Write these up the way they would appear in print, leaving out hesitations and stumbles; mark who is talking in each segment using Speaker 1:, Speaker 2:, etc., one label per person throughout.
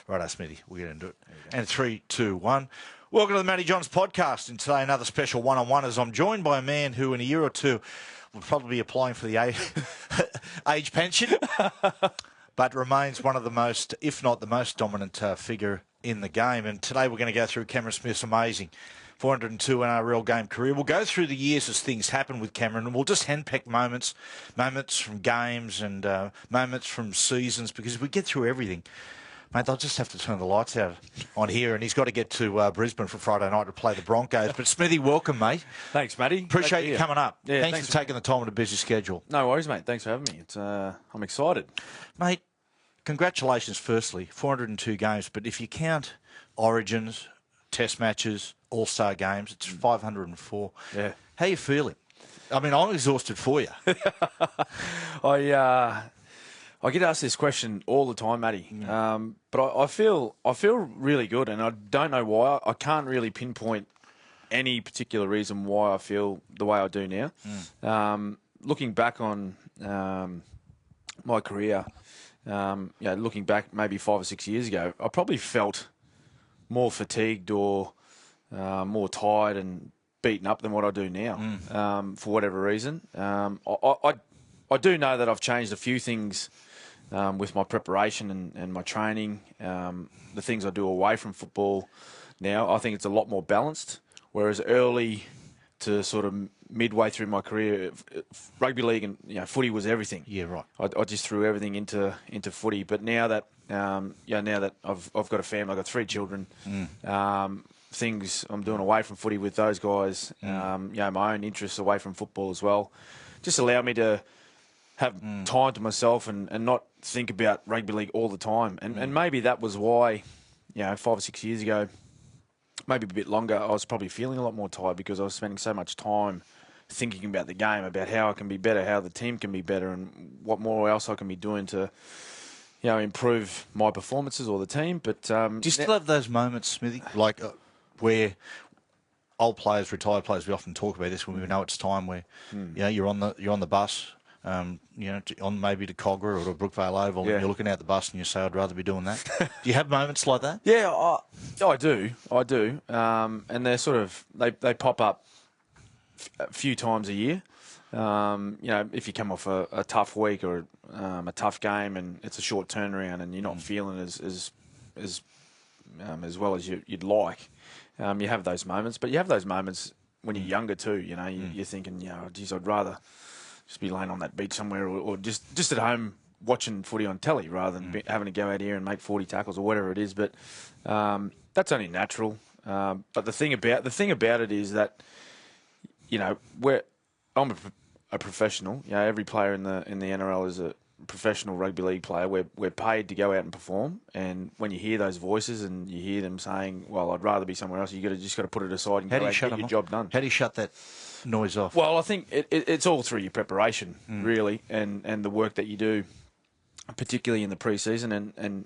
Speaker 1: Righto, Smithy, we'll get into it. And 3, 2, 1. Welcome to the Matty Johns Podcast. And today, another special one-on-one as I'm joined by a man who in a year or two will probably be applying for the age pension, but remains one of the most, if not the most dominant figure in the game. And today we're going to go through Cameron Smith's amazing 402 NRL game career. We'll go through the years as things happen with Cameron, and we'll just handpick moments from games and moments from seasons, because if we get through everything, mate, they'll just have to turn the lights out on here, and he's got to get to Brisbane for Friday night to play the Broncos. But Smithy, welcome, mate.
Speaker 2: Thanks, Matty.
Speaker 1: Appreciate you coming up.
Speaker 2: Yeah,
Speaker 1: thanks for taking the time on a busy schedule.
Speaker 2: No worries, mate. Thanks for having me. I'm excited.
Speaker 1: Mate, congratulations, firstly. 402 games, but if you count Origins, Test matches, All-Star games, it's 504.
Speaker 2: Yeah.
Speaker 1: How are you feeling? I mean, I'm exhausted for you.
Speaker 2: I get asked this question all the time, Matty. But I feel really good, and I don't know why. I can't really pinpoint any particular reason why I feel the way I do now. Looking back on my career, looking back maybe 5 or 6 years ago, I probably felt more fatigued or more tired and beaten up than what I do now, for whatever reason. I do know that I've changed a few things with my preparation and my training, the things I do away from football now. I think it's a lot more balanced, whereas early to sort of midway through my career, rugby league and footy was everything.
Speaker 1: Yeah, right.
Speaker 2: I just threw everything into footy. But now that now that I've got a family, I've got 3 children, things I'm doing away from footy with those guys, my own interests away from football as well, just allow me to have time to myself and not think about rugby league all the time. And maybe that was why, 5 or 6 years ago, maybe a bit longer, I was probably feeling a lot more tired because I was spending so much time thinking about the game, about how I can be better, how the team can be better, and what more else I can be doing to, improve my performances or the team. But
Speaker 1: do you still have those moments, Smithy, like where old players, retired players, we often talk about this when we know it's time where, you're on the bus, on maybe to Cogra or to Brookvale Oval, and you're looking out the bus and you say, I'd rather be doing that. Do you have moments like that?
Speaker 2: Yeah, I do. And they're sort of, they pop up a few times a year. If you come off a tough week or a tough game and it's a short turnaround and you're not feeling as well as you'd like, you have those moments. But you have those moments when you're younger too. You're thinking, geez, I'd rather just be laying on that beach somewhere or just at home watching footy on telly rather than having to go out here and make 40 tackles or whatever it is. But that's only natural. But the thing about it is that, I'm a professional. Every player in the NRL is a professional rugby league player. We're paid to go out and perform. And when you hear those voices and you hear them saying, "Well, I'd rather be somewhere else," you just got to put it aside and go out and get your job done.
Speaker 1: How do you shut that noise off?
Speaker 2: Well, I think it's all through your preparation, really, and the work that you do, particularly in the preseason, and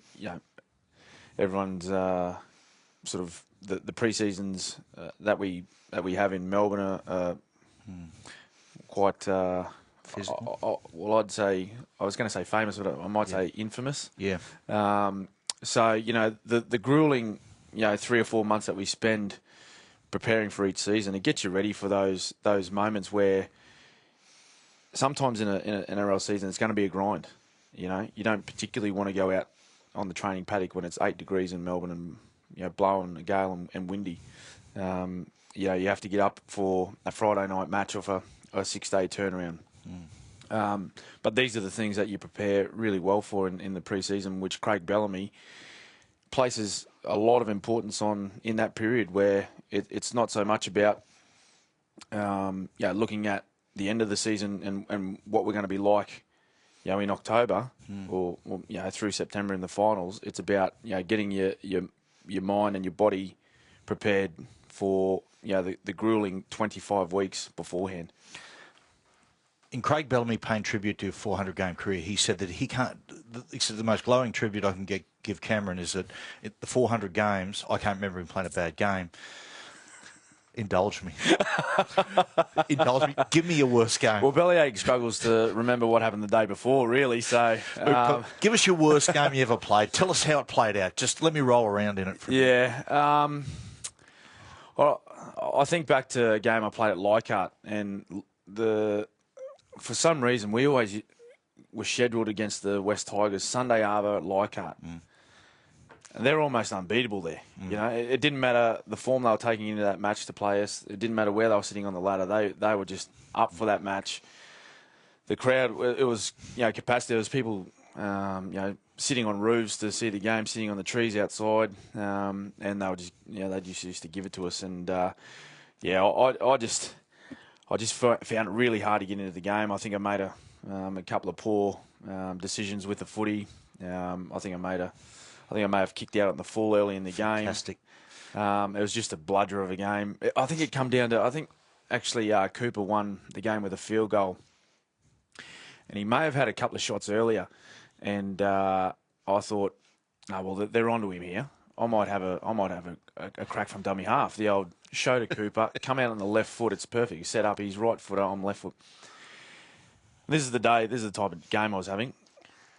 Speaker 2: everyone's sort of the preseasons that we have in Melbourne are quite. I'd say, I was going to say famous, but I might say infamous.
Speaker 1: Yeah.
Speaker 2: So the grueling 3 or 4 months that we spend preparing for each season, it gets you ready for those moments where sometimes in an NRL season it's going to be a grind. You don't particularly want to go out on the training paddock when it's 8 degrees in Melbourne and blowing a gale and windy. You have to get up for a Friday night match off a 6-day turnaround. But these are the things that you prepare really well for in the preseason, which Craig Bellamy places a lot of importance on in that period, where it's not so much about looking at the end of the season and what we're going to be like in October or through September in the finals. It's about getting your mind and your body prepared for the grueling 25 weeks beforehand.
Speaker 1: In Craig Bellamy paying tribute to a 400-game career, he said that he said the most glowing tribute I can give Cameron is that the 400 games, I can't remember him playing a bad game. Indulge me. Indulge me. Give me your worst game.
Speaker 2: Well, Bellyache struggles to remember what happened the day before, really. So,
Speaker 1: give us your worst game you ever played. Tell us how it played out. Just let me roll around in it for a minute.
Speaker 2: Well, I think back to a game I played at Leichhardt, and for some reason we always were scheduled against the West Tigers Sunday Arbor at Leichhardt. And they're almost unbeatable there. You know, it didn't matter the form they were taking into that match to play us. It didn't matter where they were sitting on the ladder. They were just up for that match. The crowd, it was, capacity. There was people, sitting on roofs to see the game, sitting on the trees outside, and they were just, they just used to give it to us. And I just found it really hard to get into the game. I think I made a couple of poor decisions with the footy. I think I may have kicked out on the full early in the game.
Speaker 1: Fantastic.
Speaker 2: It was just a bludger of a game. I think it come down to, actually Cooper won the game with a field goal. And he may have had a couple of shots earlier. And I thought, they're onto him here. I might have a crack from dummy half. The old show to Cooper, come out on the left foot. It's perfect. He's set up. He's right foot on left foot. This is the type of game I was having.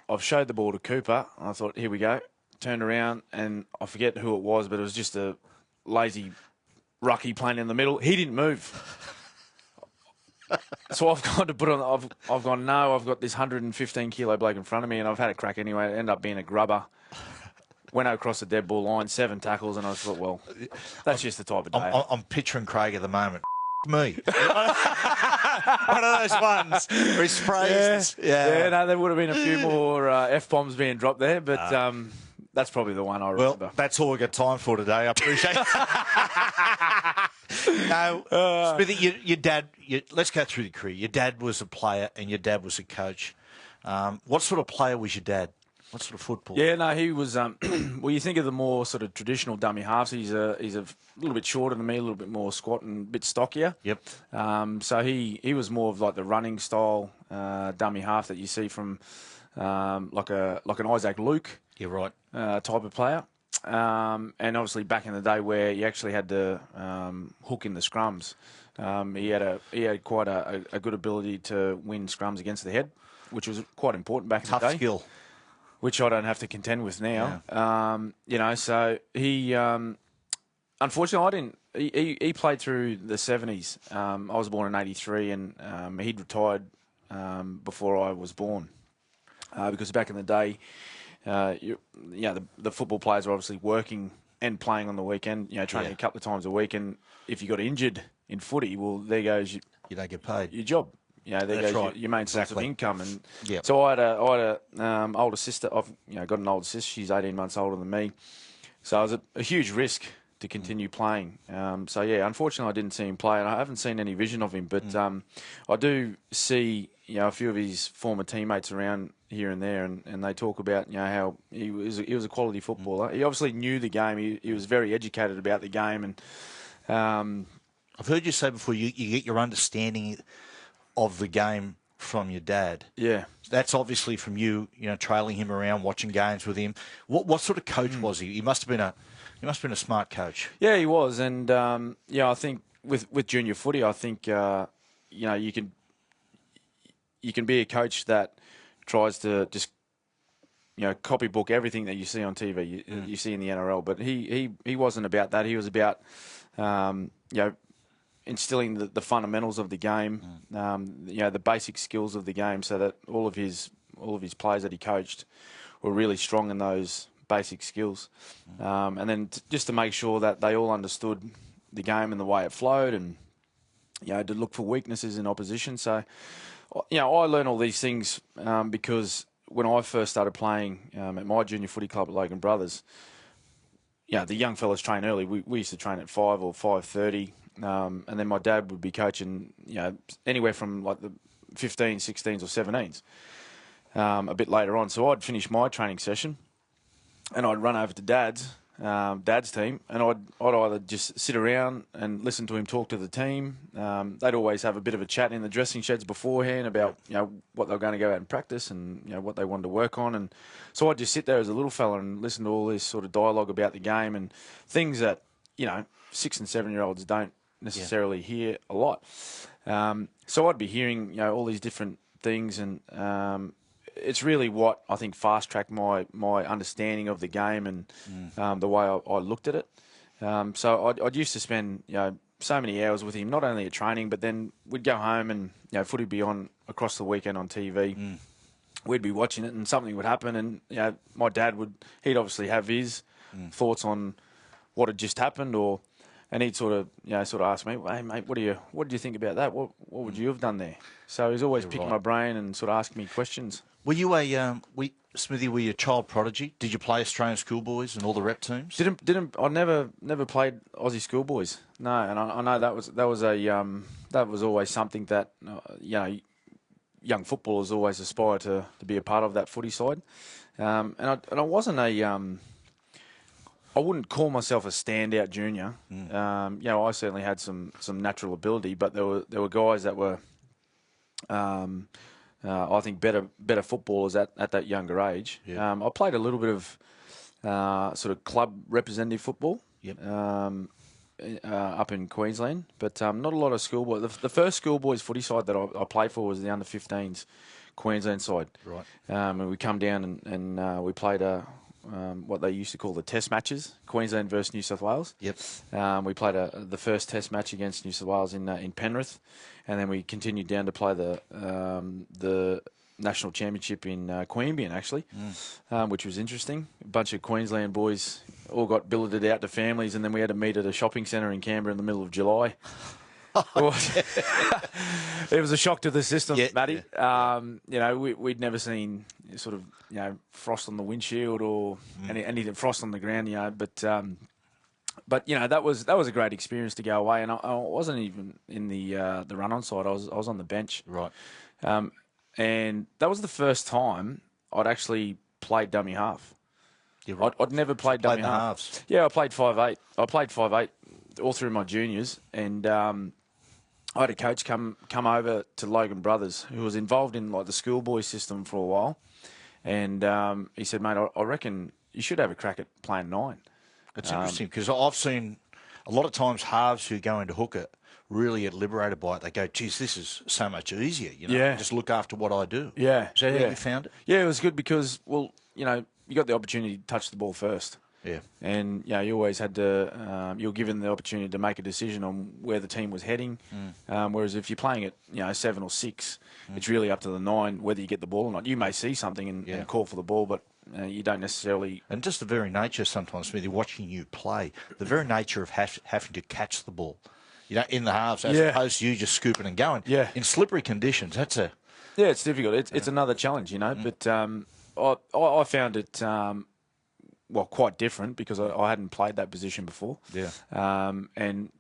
Speaker 2: I've showed the ball to Cooper. And I thought, here we go. Turned around, and I forget who it was, but it was just a lazy rucky playing in the middle. He didn't move. So I've gone to put on. I've gone, no, I've got this 115-kilo bloke in front of me, and I've had a crack anyway. It ended up being a grubber. Went across the dead ball line, 7 tackles, and I thought, well, that's just the type of day.
Speaker 1: I'm picturing Craig at the moment. Me. One of those ones where he sprays.
Speaker 2: Yeah, no, there would have been a few more F-bombs being dropped there, but that's probably the one I remember.
Speaker 1: Well, that's all we've got time for today. I appreciate it. No, Smithy, your dad, let's go through the career. Your dad was a player and your dad was a coach. What sort of player was your dad? What sort of football?
Speaker 2: Yeah, no, he was. Well, you think of the more sort of traditional dummy halves. He's a little bit shorter than me, a little bit more squat and a bit stockier.
Speaker 1: Yep.
Speaker 2: So he was more of like the running style dummy half that you see from like an Isaac Luke.
Speaker 1: You're right.
Speaker 2: Type of player. And obviously back in the day where you actually had to hook in the scrums, he had quite a good ability to win scrums against the head, which was quite important back in the day.
Speaker 1: Tough skill.
Speaker 2: Which I don't have to contend with now. Yeah. So he, unfortunately, I didn't. He played through the 70s. I was born in '83, and he'd retired before I was born, because back in the day, the football players were obviously working and playing on the weekend. Training a couple of times a week, and if you got injured in footy, well, there goes
Speaker 1: you don't get paid
Speaker 2: your job. There
Speaker 1: That's
Speaker 2: goes
Speaker 1: right.
Speaker 2: your main source of income. And
Speaker 1: Yep.
Speaker 2: so I had a older sister. I've got an older sister. She's 18 months older than me. So it was a huge risk to continue playing. Unfortunately, I didn't see him play, and I haven't seen any vision of him. But I do see a few of his former teammates around here and there, and they talk about how he was a quality footballer. He obviously knew the game. He was very educated about the game, and
Speaker 1: I've heard you say before you get your understanding of the game from your dad.
Speaker 2: Yeah.
Speaker 1: That's obviously from you, trailing him around, watching games with him. What sort of coach was he? He must have been a smart coach.
Speaker 2: Yeah, he was, and I think with junior footy, I think you can be a coach that tries to just copybook everything that you see on TV, you see in the NRL, but he wasn't about that. He was about instilling the fundamentals of the game, the basic skills of the game, so that all of his players that he coached were really strong in those basic skills, and then just to make sure that they all understood the game and the way it flowed, and to look for weaknesses in opposition. So, I learned all these things because when I first started playing at my junior footy club at Logan Brothers, the young fellas train early. We used to train at 5 or 5:30. And then my dad would be coaching, anywhere from like the 15s, 16s or 17s, a bit later on. So I'd finish my training session and I'd run over to Dad's team, and I'd either just sit around and listen to him talk to the team. They'd always have a bit of a chat in the dressing sheds beforehand about, what they were going to go out and practice and, what they wanted to work on. And so I'd just sit there as a little fella and listen to all this sort of dialogue about the game and things that, 6 and 7-year-olds don't necessarily hear a lot. So I'd be hearing, all these different things, and it's really what I think fast-tracked my understanding of the game and the way I looked at it. So I'd used to spend, so many hours with him, not only at training, but then we'd go home and, footy would be on across the weekend on TV. We'd be watching it and something would happen, and, my dad he'd obviously have his thoughts on what had just happened, and he'd sort of ask me, "Hey mate, what do you think about that? What would you have done there?" So he's always picking my brain and sort of asking me questions.
Speaker 1: Were you Smithy? Were you a child prodigy? Did you play Australian schoolboys and all the rep teams?
Speaker 2: I never played Aussie schoolboys. No, and I know that was always something that young footballers always aspire to be a part of, that footy side. And I wasn't I wouldn't call myself a standout junior. I certainly had some natural ability, but there were guys that were, I think, better footballers at that younger age.
Speaker 1: Yeah.
Speaker 2: I played a little bit of sort of club representative football.
Speaker 1: Yep.
Speaker 2: Up in Queensland, but not a lot of schoolboy. The first schoolboys footy side that I played for was the under-15s Queensland side.
Speaker 1: Right.
Speaker 2: And we come down and we played what they used to call the test matches, Queensland versus New South Wales.
Speaker 1: Yep.
Speaker 2: We played the first test match against New South Wales in Penrith, and then we continued down to play the national championship in Queanbeyan, actually, which was interesting. A bunch of Queensland boys all got billeted out to families, and then we had to meet at a shopping centre in Canberra in the middle of July. It was a shock to the system, Matty.
Speaker 1: Yeah.
Speaker 2: We'd never seen sort of frost on the windshield or any frost on the ground, but that was a great experience to go away, and I wasn't even in the run-on side. I was on the bench,
Speaker 1: right,
Speaker 2: and that was the first time I'd actually played dummy half.
Speaker 1: You're right.
Speaker 2: I'd never played dummy
Speaker 1: halves.
Speaker 2: Yeah, I played 5'8". I played 5'8" all through my juniors, and I had a coach come over to Logan Brothers, who was involved in like the schoolboy system for a while, and he said, "Mate, I reckon you should have a crack at playing 9."
Speaker 1: It's interesting because I've seen a lot of times halves who go into hooker really get liberated by it. They go, "Geez, this is so much easier. Just look after what I do."
Speaker 2: Yeah.
Speaker 1: Is that how you found it?
Speaker 2: Yeah, it was good because, you got the opportunity to touch the ball first.
Speaker 1: Yeah.
Speaker 2: And, you always had to, you were given the opportunity to make a decision on where the team was heading. Whereas if you're playing at, 7 or 6, it's really up to the 9 whether you get the ball or not. You may see something and call for the ball, but you don't necessarily...
Speaker 1: And just the very nature sometimes, Smithy, watching you play, the very nature of having to catch the ball, in the halves, as opposed to you just scooping and going.
Speaker 2: Yeah.
Speaker 1: In slippery conditions, that's a...
Speaker 2: Yeah, it's difficult. It's another challenge, but I found it... quite different because I hadn't played that position before.
Speaker 1: Yeah.
Speaker 2: And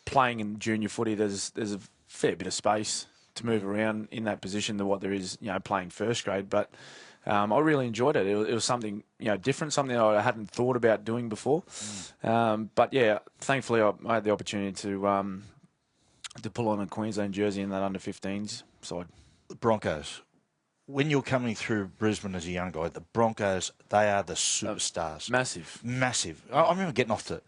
Speaker 2: playing in junior footy, there's a fair bit of space to move around in that position than what there is, playing first grade. But I really enjoyed it. It was something, different, something I hadn't thought about doing before. But yeah, thankfully I had the opportunity to pull on a Queensland jersey in that under-15s side.
Speaker 1: The Broncos. When you're coming through Brisbane as a young guy, the Broncos, they are the superstars.
Speaker 2: Massive.
Speaker 1: I remember getting off the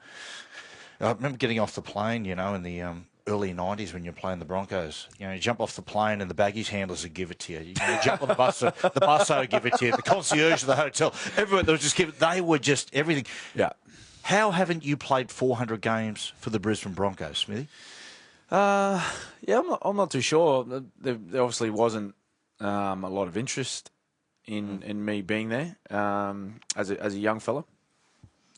Speaker 1: plane, in the early 90s when you're playing the Broncos. You jump off the plane and the baggage handlers would give it to you. You jump on the bus, the busso would give it to you. The concierge of the hotel, everyone, they were just everything.
Speaker 2: Yeah.
Speaker 1: How haven't you played 400 games for the Brisbane Broncos, Smithy?
Speaker 2: I'm not too sure. There obviously wasn't a lot of interest in me being there as a young fella,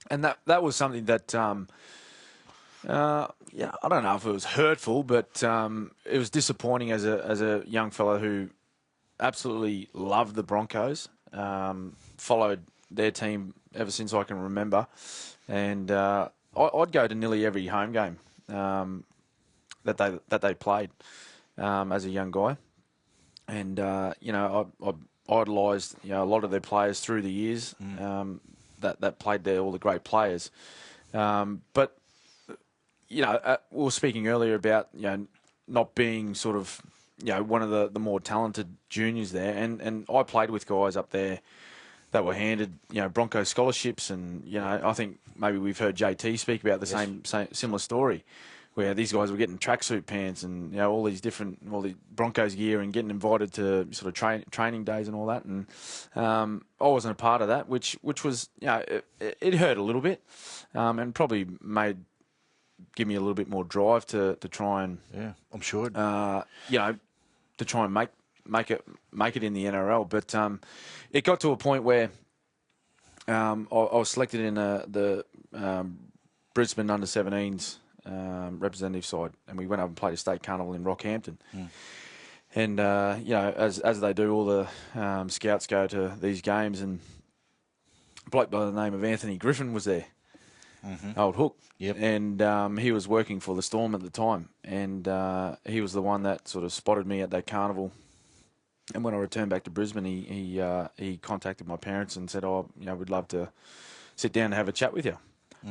Speaker 2: and that was something that I don't know if it was hurtful, but it was disappointing as a young fella who absolutely loved the Broncos, followed their team ever since I can remember, and I'd go to nearly every home game that they played as a young guy. And, I idolised, a lot of their players through the years that played there, all the great players. But, we were speaking earlier about, not being sort of, one of the more talented juniors there. And I played with guys up there that were handed, Broncos scholarships. And, I think maybe we've heard JT speak about the same similar story. where these guys were getting tracksuit pants and all the Broncos gear and getting invited to sort of training days and all that. And I wasn't a part of that, which was it hurt a little bit, and probably give me a little bit more drive to try and
Speaker 1: I'm sure
Speaker 2: to try and make it in the NRL. But it got to a point where I was selected in the Brisbane under-17s representative side, and we went up and played a state carnival in Rockhampton. And as they do, all the scouts go to these games, and a bloke by the name of Anthony Griffin was there. Old Hook.
Speaker 1: Yep.
Speaker 2: And he was working for the Storm at the time, and he was the one that sort of spotted me at that carnival. And when I returned back to Brisbane, he contacted my parents and said, we'd love to sit down and have a chat with you.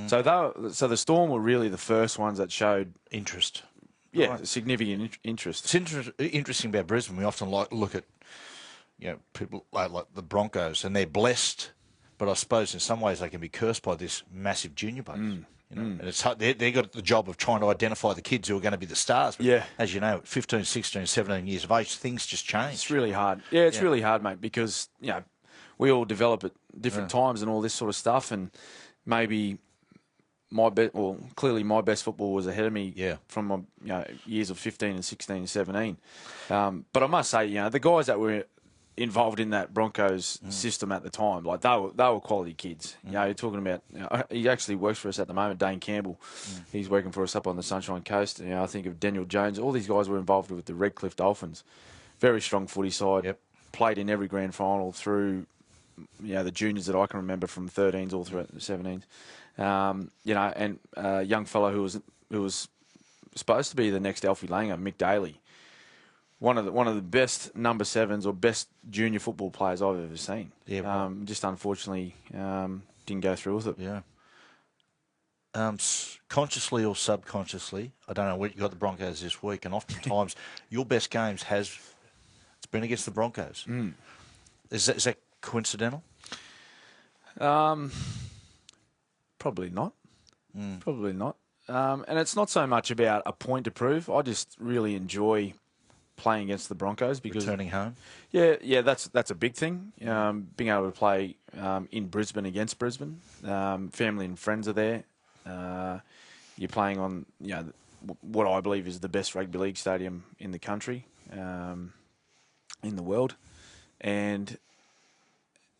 Speaker 2: So the Storm were really the first ones that showed
Speaker 1: interest.
Speaker 2: Yeah,
Speaker 1: right.
Speaker 2: Significant interest.
Speaker 1: It's interesting about Brisbane. We often look at people like the Broncos, and they're blessed, but I suppose in some ways they can be cursed by this massive junior base. And it's hard. They got the job of trying to identify the kids who are going to be the stars. But as you know, at 15, 16, 17 years of age, things just change.
Speaker 2: It's really hard. Yeah, it's really hard, mate, because we all develop at different times and all this sort of stuff, and maybe clearly my best football was ahead of me from my years of 15 and 16 and 17. But I must say, the guys that were involved in that Broncos system at the time, like they were quality kids. You're talking about. He actually works for us at the moment, Dane Campbell. He's working for us up on the Sunshine Coast. I think of Daniel Jones. All these guys were involved with the Redcliffe Dolphins. Very strong footy side.
Speaker 1: Yep.
Speaker 2: Played in every grand final through, the juniors that I can remember from 13s all through the 17s. And a young fellow who was supposed to be the next Alfie Langer, Mick Daly. One of the best number 7s or best junior football players I've ever seen. Yeah, just unfortunately didn't go through with it.
Speaker 1: Yeah. Consciously or subconsciously, I don't know what you got the Broncos this week, and oftentimes your best games it's been against the Broncos. Is that coincidental?
Speaker 2: Probably not. Probably not. And it's not so much about a point to prove. I just really enjoy playing against the Broncos because
Speaker 1: returning home.
Speaker 2: Yeah, that's a big thing. Being able to play in Brisbane against Brisbane, family and friends are there. You're playing on what I believe is the best rugby league stadium in the country, in the world, and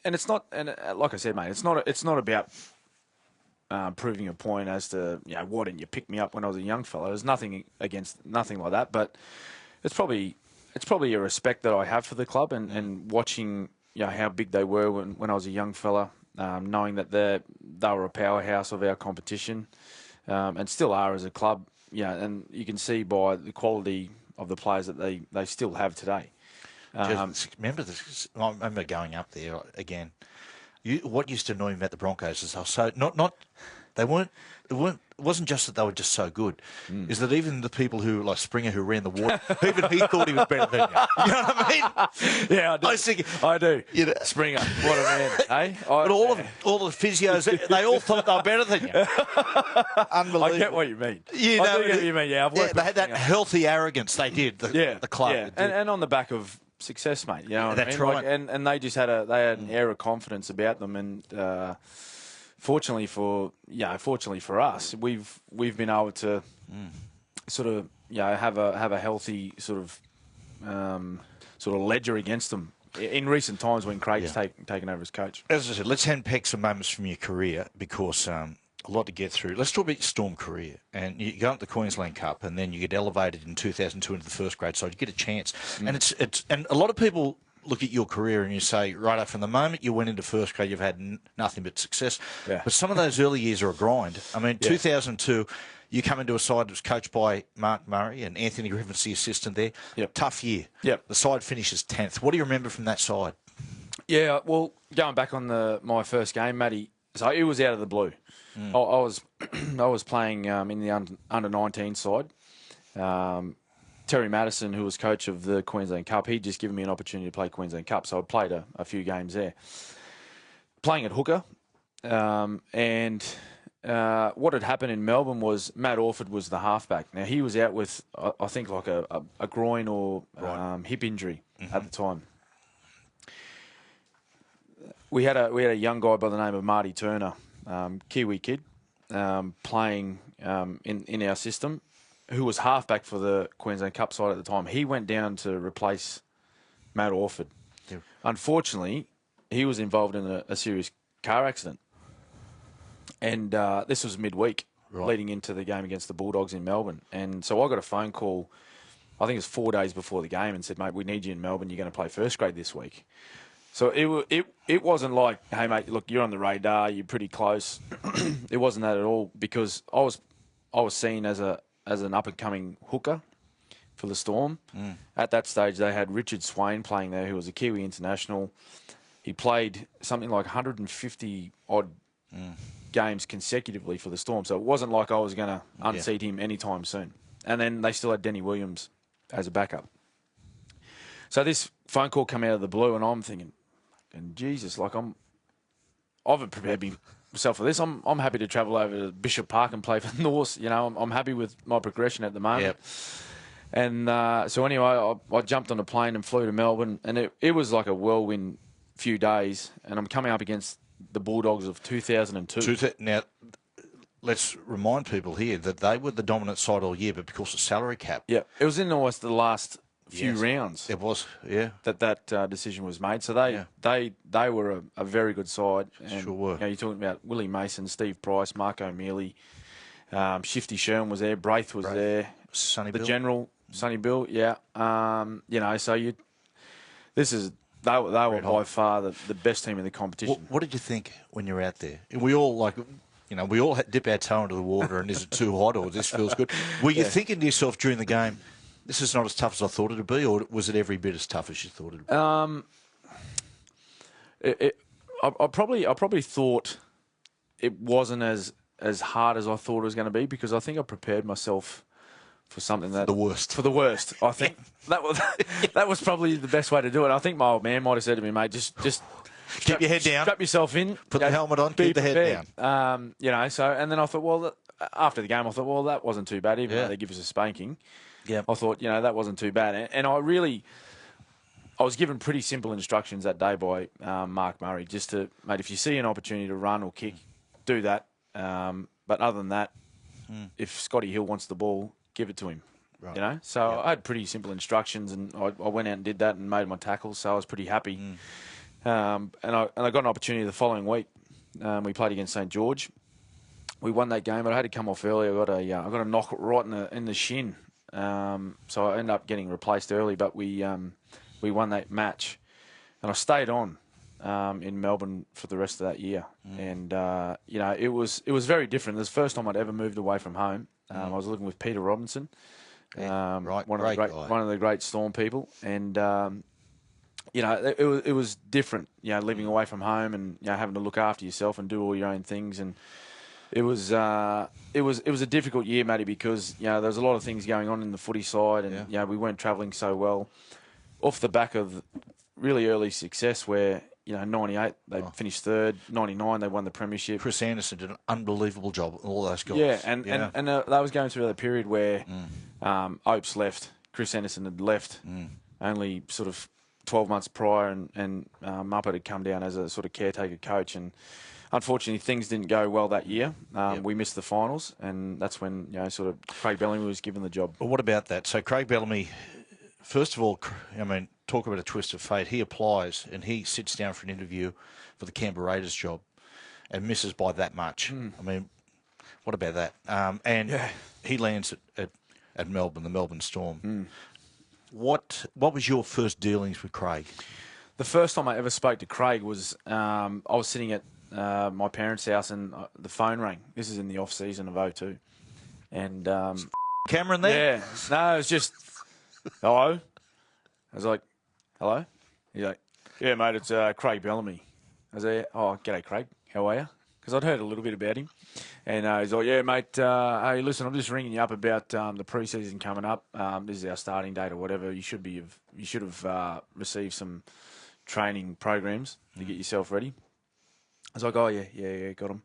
Speaker 2: it's not. And like I said, mate, it's not about proving a point as to why didn't you pick me up when I was a young fella. There's nothing like that, but it's probably a respect that I have for the club and watching how big they were when I was a young fella, knowing that they were a powerhouse of our competition, and still are as a club. And you can see by the quality of the players that they still have today.
Speaker 1: Remember this? I remember going up there again. What used to annoy me about the Broncos is they were so it wasn't just that they were just so good. Is that even the people who, like Springer, who ran the water, even he thought he was better than you. You know what I mean?
Speaker 2: Yeah, I do. Springer, what a man, eh?
Speaker 1: But all the physios, they all thought they were better than you. Unbelievable.
Speaker 2: I get what you mean.
Speaker 1: I do get what
Speaker 2: you mean. Yeah,
Speaker 1: they had that healthy arrogance. They did. The club.
Speaker 2: Yeah. And on the back of success, mate. You know what I mean?
Speaker 1: Right.
Speaker 2: And they just had an air of confidence about them, and fortunately for us, we've been able to sort of have a healthy sort of ledger against them in recent times when Craig's taken over as coach.
Speaker 1: As I said, let's handpick some moments from your career because a lot to get through. Let's talk about your Storm career. And you go up the Queensland Cup, and then you get elevated in 2002 into the first grade side. You get a chance, and it's and a lot of people look at your career and you say, right up from the moment you went into first grade, you've had nothing but success. Yeah. But some of those early years are a grind. I mean, 2002, you come into a side that was coached by Mark Murray and Anthony Griffin's the assistant there.
Speaker 2: Yep.
Speaker 1: Tough year.
Speaker 2: Yep.
Speaker 1: The side finishes 10th. What do you remember from that side?
Speaker 2: Yeah, well, going back on my first game, Matty, so it was out of the blue. I was playing in the under 19 side. Terry Madison, who was coach of the Queensland Cup, he'd just given me an opportunity to play Queensland Cup, so I played a few games there. Playing at hooker, and what had happened in Melbourne was Matt Orford was the halfback. Now, he was out with, I think, like a groin or hip injury at the time. We had a young guy by the name of Marty Turner, Kiwi kid, playing in our system, who was halfback for the Queensland Cup side at the time. He went down to replace Matt Orford. Yeah. Unfortunately, he was involved in a serious car accident. And this was midweek, leading into the game against the Bulldogs in Melbourne. And so I got a phone call, I think it was 4 days before the game, and said, mate, we need you in Melbourne. You're going to play first grade this week. So it wasn't like, hey, mate, look, you're on the radar, you're pretty close. It wasn't that at all, because I was seen as an up-and-coming hooker for the Storm. At that stage, they had Richard Swain playing there, who was a Kiwi international. He played something like 150-odd games consecutively for the Storm, so it wasn't like I was going to unseat him anytime soon. And then they still had Denny Williams as a backup. So this phone call come out of the blue, and I'm thinking, and Jesus, like I've prepared myself for this. I'm happy to travel over to Bishop Park and play for North. You know, I'm happy with my progression at the moment. Yep. And so anyway, I jumped on a plane and flew to Melbourne, and it was like a whirlwind few days. And I'm coming up against the Bulldogs of 2002.
Speaker 1: Now, let's remind people here that they were the dominant side all year, but because of salary cap.
Speaker 2: Yeah, it was in almost the last few rounds.
Speaker 1: It was, yeah.
Speaker 2: That decision was made. So they were a very good side. And,
Speaker 1: sure were.
Speaker 2: You know, you're talking about Willie Mason, Steve Price, Mark O'Mealy, Shifty Sherman was there, Braith was there,
Speaker 1: Sonny
Speaker 2: the
Speaker 1: Bill.
Speaker 2: General, Sonny Bill, yeah. You know, so they were by far the best team in the competition.
Speaker 1: What did you think when you were out there? We all we all dip our toe into the water, and is it too hot or this feels good? Were you thinking to yourself during the game, this is not as tough as I thought it would be, or was it every bit as tough as you thought it would be?
Speaker 2: I probably thought it wasn't as hard as I thought it was going to be, because I think I prepared myself for something that...
Speaker 1: For the worst.
Speaker 2: I think that was probably the best way to do it. I think my old man might have said to me, mate, just
Speaker 1: keep your head down.
Speaker 2: Strap yourself in.
Speaker 1: Put the helmet on, keep the head
Speaker 2: down. You know, so, and then I thought, well, after the game, I thought, well, that wasn't too bad, even though they give us a spanking.
Speaker 1: Yeah.
Speaker 2: I thought, you know, that wasn't too bad. And I was given pretty simple instructions that day by Mark Murray, just to, mate, if you see an opportunity to run or kick, do that. But other than that, if Scotty Hill wants the ball, give it to him. Right. You know, so I had pretty simple instructions, and I went out and did that and made my tackles, so I was pretty happy. And I got an opportunity the following week. We played against St George. We won that game, but I had to come off early. I got a knock right in the shin. So I ended up getting replaced early, but we won that match, and I stayed on in Melbourne for the rest of that year. And you know, it was very different. It was the first time I'd ever moved away from home. I was living with Peter Robinson, one of the great Storm people, and you know, it was different. You know, living away from home and, you know, having to look after yourself and do all your own things. And it was a difficult year, Matty, because, you know, there was a lot of things going on in the footy side, and you know, we weren't travelling so well. Off the back of really early success, where, you know, 98 they finished third, 99 they won the Premiership.
Speaker 1: Chris Anderson did an unbelievable job, all those guys.
Speaker 2: Yeah, and that was going through a period where Opes left, Chris Anderson had left, only sort of 12 months prior, and Muppet had come down as a sort of caretaker coach, and unfortunately things didn't go well that year. We missed the finals, and that's when, you know, sort of Craig Bellamy was given the job.
Speaker 1: Well, what about that? So Craig Bellamy, first of all, I mean, talk about a twist of fate. He applies and he sits down for an interview for the Canberra Raiders job and misses by that much. I mean, what about that? And he lands at Melbourne, the Melbourne Storm. What was your first dealings with Craig?
Speaker 2: The first time I ever spoke to Craig was I was sitting at my parents' house, and the phone rang. This is in the off season of 02, and
Speaker 1: Cameron there?
Speaker 2: Yeah, no, it was just hello. I was like, hello. He's like, yeah, mate, it's Craig Bellamy. I was like, oh, g'day, Craig. How are you? Because I'd heard a little bit about him. And he's like, yeah, mate, hey, listen, I'm just ringing you up about the preseason coming up. This is our starting date or whatever. You should have received some training programs to get yourself ready. I was like, oh, yeah, got them.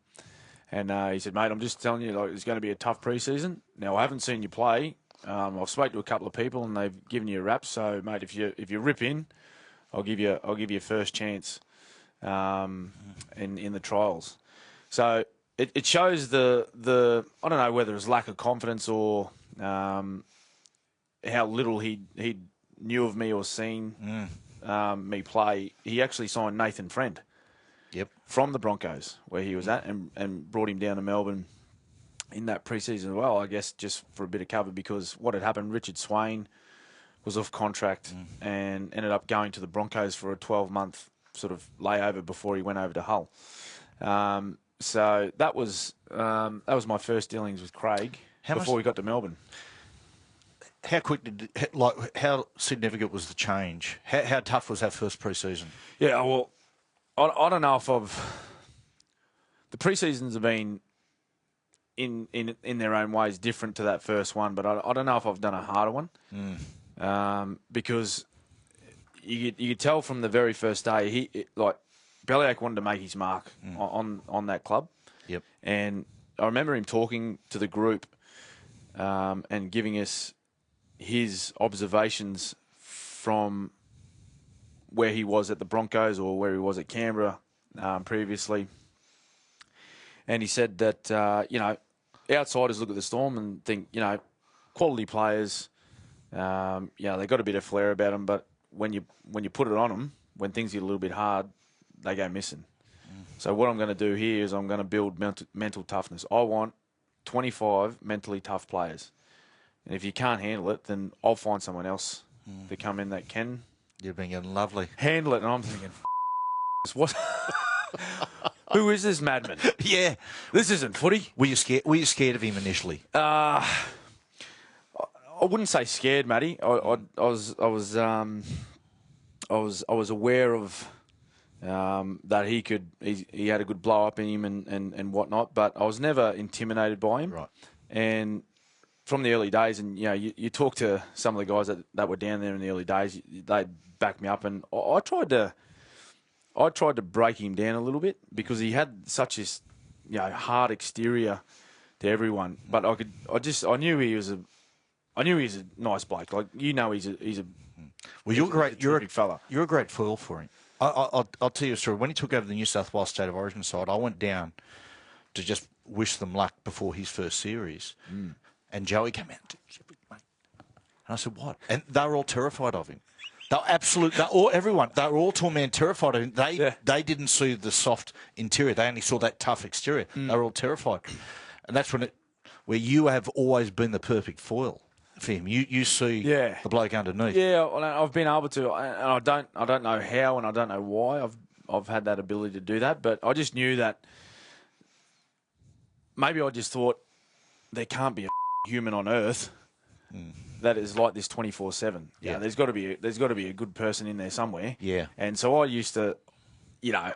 Speaker 2: And he said, mate, I'm just telling you, like, it's going to be a tough preseason. Now, I haven't seen you play. I've spoken to a couple of people, and they've given you a rap. So, mate, if you rip in, I'll give you first chance in the trials. So it shows the I don't know whether it's lack of confidence or how little he knew of me or seen me play. He actually signed Nathan Friend.
Speaker 1: Yep.
Speaker 2: From the Broncos, where he was at, and brought him down to Melbourne in that preseason as well, I guess, just for a bit of cover, because what had happened, Richard Swain was off contract and ended up going to the Broncos for a 12-month sort of layover before he went over to Hull. So that was my first dealings with Craig before we got to Melbourne.
Speaker 1: How quick how significant was the change? How tough was that first preseason?
Speaker 2: Yeah, well, I don't know if the pre-seasons have been in their own ways different to that first one, but I don't know if I've done a harder one because you could tell from the very first day Bellamy wanted to make his mark on that club.
Speaker 1: Yep.
Speaker 2: And I remember him talking to the group and giving us his observations from where he was at the Broncos or where he was at Canberra previously. And he said that, outsiders look at the Storm and think, quality players, they got a bit of flair about them, but when you put it on them, when things get a little bit hard, they go missing. So what I'm going to do here is I'm going to build mental toughness. I want 25 mentally tough players. And if you can't handle it, then I'll find someone else to come in that can.
Speaker 1: You're being lovely.
Speaker 2: Handle it, and I'm thinking, what? Who is this madman?
Speaker 1: Yeah,
Speaker 2: this isn't footy.
Speaker 1: Were you scared? Were you scared of him initially?
Speaker 2: I wouldn't say scared, Matty. I was aware of that he had a good blow up in him and whatnot, but I was never intimidated by him.
Speaker 1: Right. And
Speaker 2: from the early days, and you talk to some of the guys that were down there in the early days, they backed me up, and I tried to break him down a little bit because he had such this hard exterior to everyone. But I knew he was a nice bloke. Like he's a
Speaker 1: well, you're a
Speaker 2: big fella.
Speaker 1: You're a great foil for him. I'll tell you a story. When he took over the New South Wales State of Origin side, I went down to just wish them luck before his first series. And Joey came out, and I said, "What?" And they were all terrified of him. They were all to a man terrified of him. They didn't see the soft interior. They only saw that tough exterior. They were all terrified, and that's where you have always been the perfect foil for him. You see the bloke underneath.
Speaker 2: Yeah, I've been able to, and I don't know how, and I don't know why I've had that ability to do that. But I just knew that maybe I just thought there can't be a human on earth that is like this 24/7. Yeah, there's got to be a good person in there somewhere.
Speaker 1: Yeah,
Speaker 2: and so I used to, I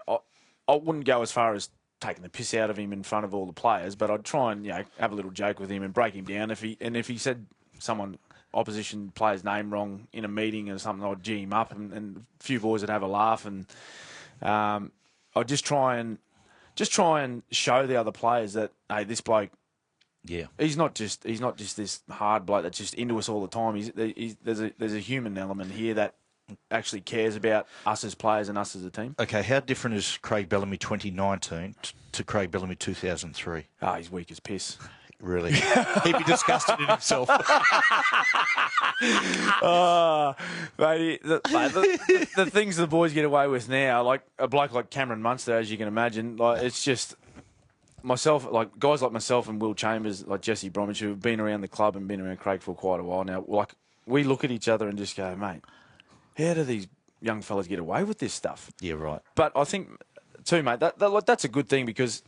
Speaker 2: wouldn't go as far as taking the piss out of him in front of all the players, but I'd try and have a little joke with him and break him down. If he said someone opposition player's name wrong in a meeting or something, I'd G him up, and a few boys would have a laugh, and I'd just try and show the other players that this bloke.
Speaker 1: Yeah,
Speaker 2: he's not just this hard bloke that's just into us all the time. There's a human element here that actually cares about us as players and us as a team.
Speaker 1: Okay, how different is Craig Bellamy 2019 to Craig Bellamy 2003?
Speaker 2: He's weak as piss.
Speaker 1: Really? He'd be disgusted in himself.
Speaker 2: Mate, the things the boys get away with now, like a bloke like Cameron Munster, as you can imagine, like it's just. Myself, like guys like myself and Will Chambers, like Jesse Bromwich, who have been around the club and been around Craig for quite a while now, like we look at each other and just go, mate, how do these young fellas get away with this stuff?
Speaker 1: Yeah, right.
Speaker 2: But I think too, mate, that's a good thing because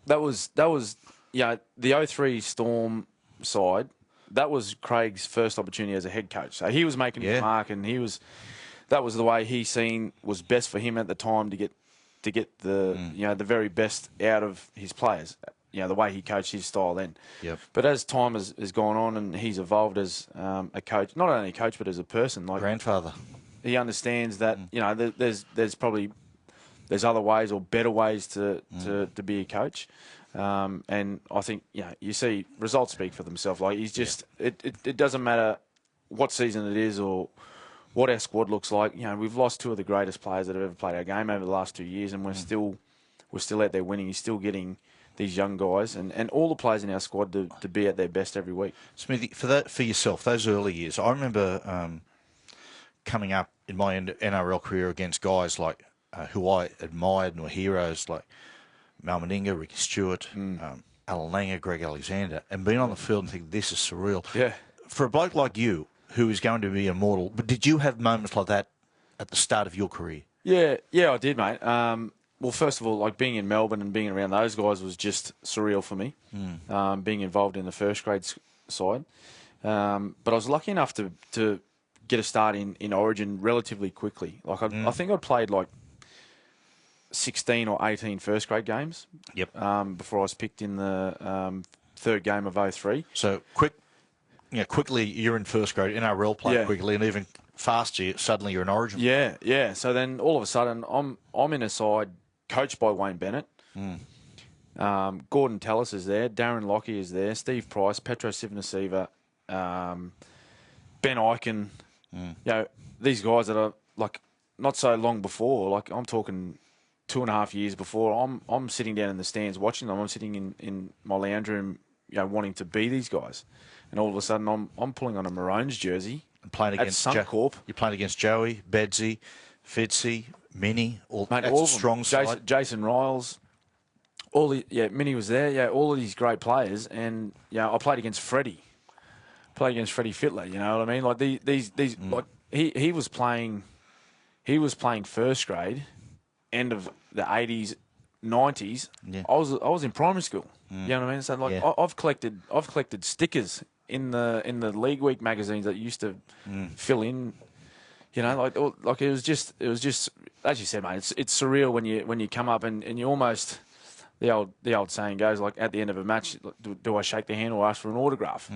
Speaker 2: that was the 03 Storm side. That was Craig's first opportunity as a head coach. So he was making his mark, and that was the way he seen was best for him at the time to get the the very best out of his players. The way he coached, his style then.
Speaker 1: Yep.
Speaker 2: But as time has gone on and he's evolved as a coach, not only a coach but as a person, like
Speaker 1: grandfather,
Speaker 2: he understands that there's other ways or better ways to be a coach. And I think, you see results speak for themselves. Like, he's just, it doesn't matter what season it is or what our squad looks like. We've lost two of the greatest players that have ever played our game over the last 2 years, and we're still out there winning. He's still getting these young guys and all the players in our squad to be at their best every week.
Speaker 1: Smithy, for yourself, those early years, I remember coming up in my NRL career against guys like who I admired and were heroes like Mal Meninga, Ricky Stewart, Alan Langer, Greg Alexander, and being on the field and thinking, this is surreal.
Speaker 2: Yeah.
Speaker 1: For a bloke like you, who is going to be immortal, but did you have moments like that at the start of your career?
Speaker 2: Yeah, I did, mate. Well, first of all, like being in Melbourne and being around those guys was just surreal for me. Being involved in the first grade side, but I was lucky enough to get a start in Origin relatively quickly. Like I think I played like 16 or 18 first grade games.
Speaker 1: Yep.
Speaker 2: Before I was picked in the third game of 03.
Speaker 1: So quickly you're in first grade, NRL play quickly, and even faster, suddenly you're in Origin.
Speaker 2: Yeah. So then all of a sudden I'm in a side coached by Wayne Bennett. Gordon Tallis is there, Darren Lockyer is there, Steve Price, Petro Sivnasiva, Ben Eichen. These guys that are like not so long before, like I'm talking 2.5 years before, I'm sitting down in the stands watching them. I'm sitting in my lounge room, wanting to be these guys. And all of a sudden, I'm pulling on a Maroons jersey
Speaker 1: and playing against
Speaker 2: Suncorp.
Speaker 1: You're playing against Joey, Bedsy, Fitzy, Minnie, all
Speaker 2: a
Speaker 1: strong side.
Speaker 2: Jason Riles, Minnie was there. Yeah, all of these great players, and I played against Freddie. Played against Freddie Fittler. You know what I mean? Like these like he was playing first grade, end of the 80s, 90s. Yeah. I was in primary school. You know what I mean? So like I've collected stickers in the League Week magazines that used to fill in. Like it was just as you said, mate. It's surreal when you come up and you almost the old saying goes, like at the end of a match, do I shake the hand or ask for an autograph?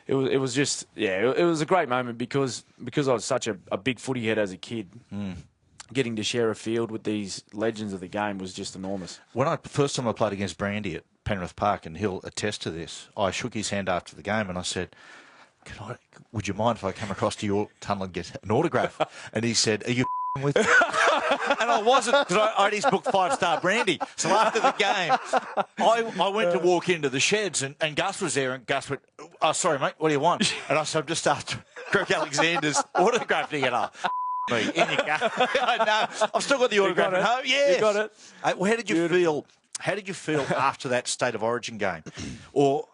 Speaker 2: It was just it was a great moment because I was such a big footy head as a kid. Getting to share a field with these legends of the game was just enormous.
Speaker 1: When first time I played against Brandy at Penrith Park, and he'll attest to this, I shook his hand after the game and I said, would you mind if I come across to your tunnel and get an autograph? And he said, are you with me? And I wasn't, because I had his book 5-Star Brandy. So after the game, I went to walk into the sheds and Gus was there, and Gus went, oh, sorry, mate, what do you want? And I said, I'm just after Greg Alexander's autograph. To get up. Me, in you go. I know. I've still got the autograph at home. Yes.
Speaker 2: You got it.
Speaker 1: Well, how did you feel? How did you feel after that State of Origin game? Or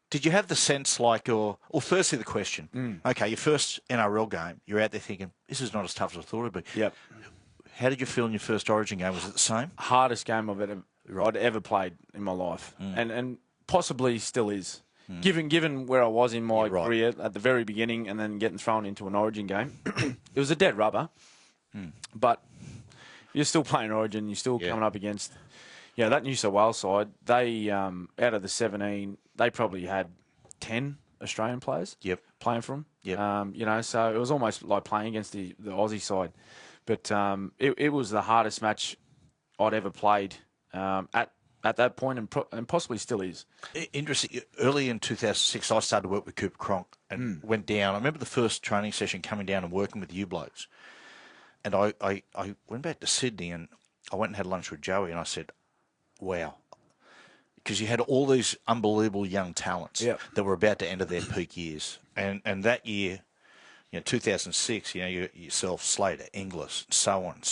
Speaker 1: did you have the sense or firstly the question, okay, your first NRL game, you're out there thinking, this is not as tough as I thought it'd be.
Speaker 2: Yep.
Speaker 1: How did you feel in your first Origin game? Was it the same?
Speaker 2: Hardest game I'd ever played in my life, and possibly still is. Given where I was in my career at the very beginning and then getting thrown into an Origin game, it was a dead rubber. But you're still playing Origin, you're still coming up against, that New South Wales side. They, out of the 17, they probably had 10 Australian players playing for them. So it was almost like playing against the Aussie side. But it was the hardest match I'd ever played at that point, and possibly still is.
Speaker 1: Interesting. Early in 2006, I started to work with Cooper Cronk and went down. I remember the first training session coming down and working with you blokes. And I went back to Sydney and I went and had lunch with Joey and I said, wow. Because you had all these unbelievable young talents that were about to enter their peak years. And that year, 2006, yourself, Slater, Inglis, so on.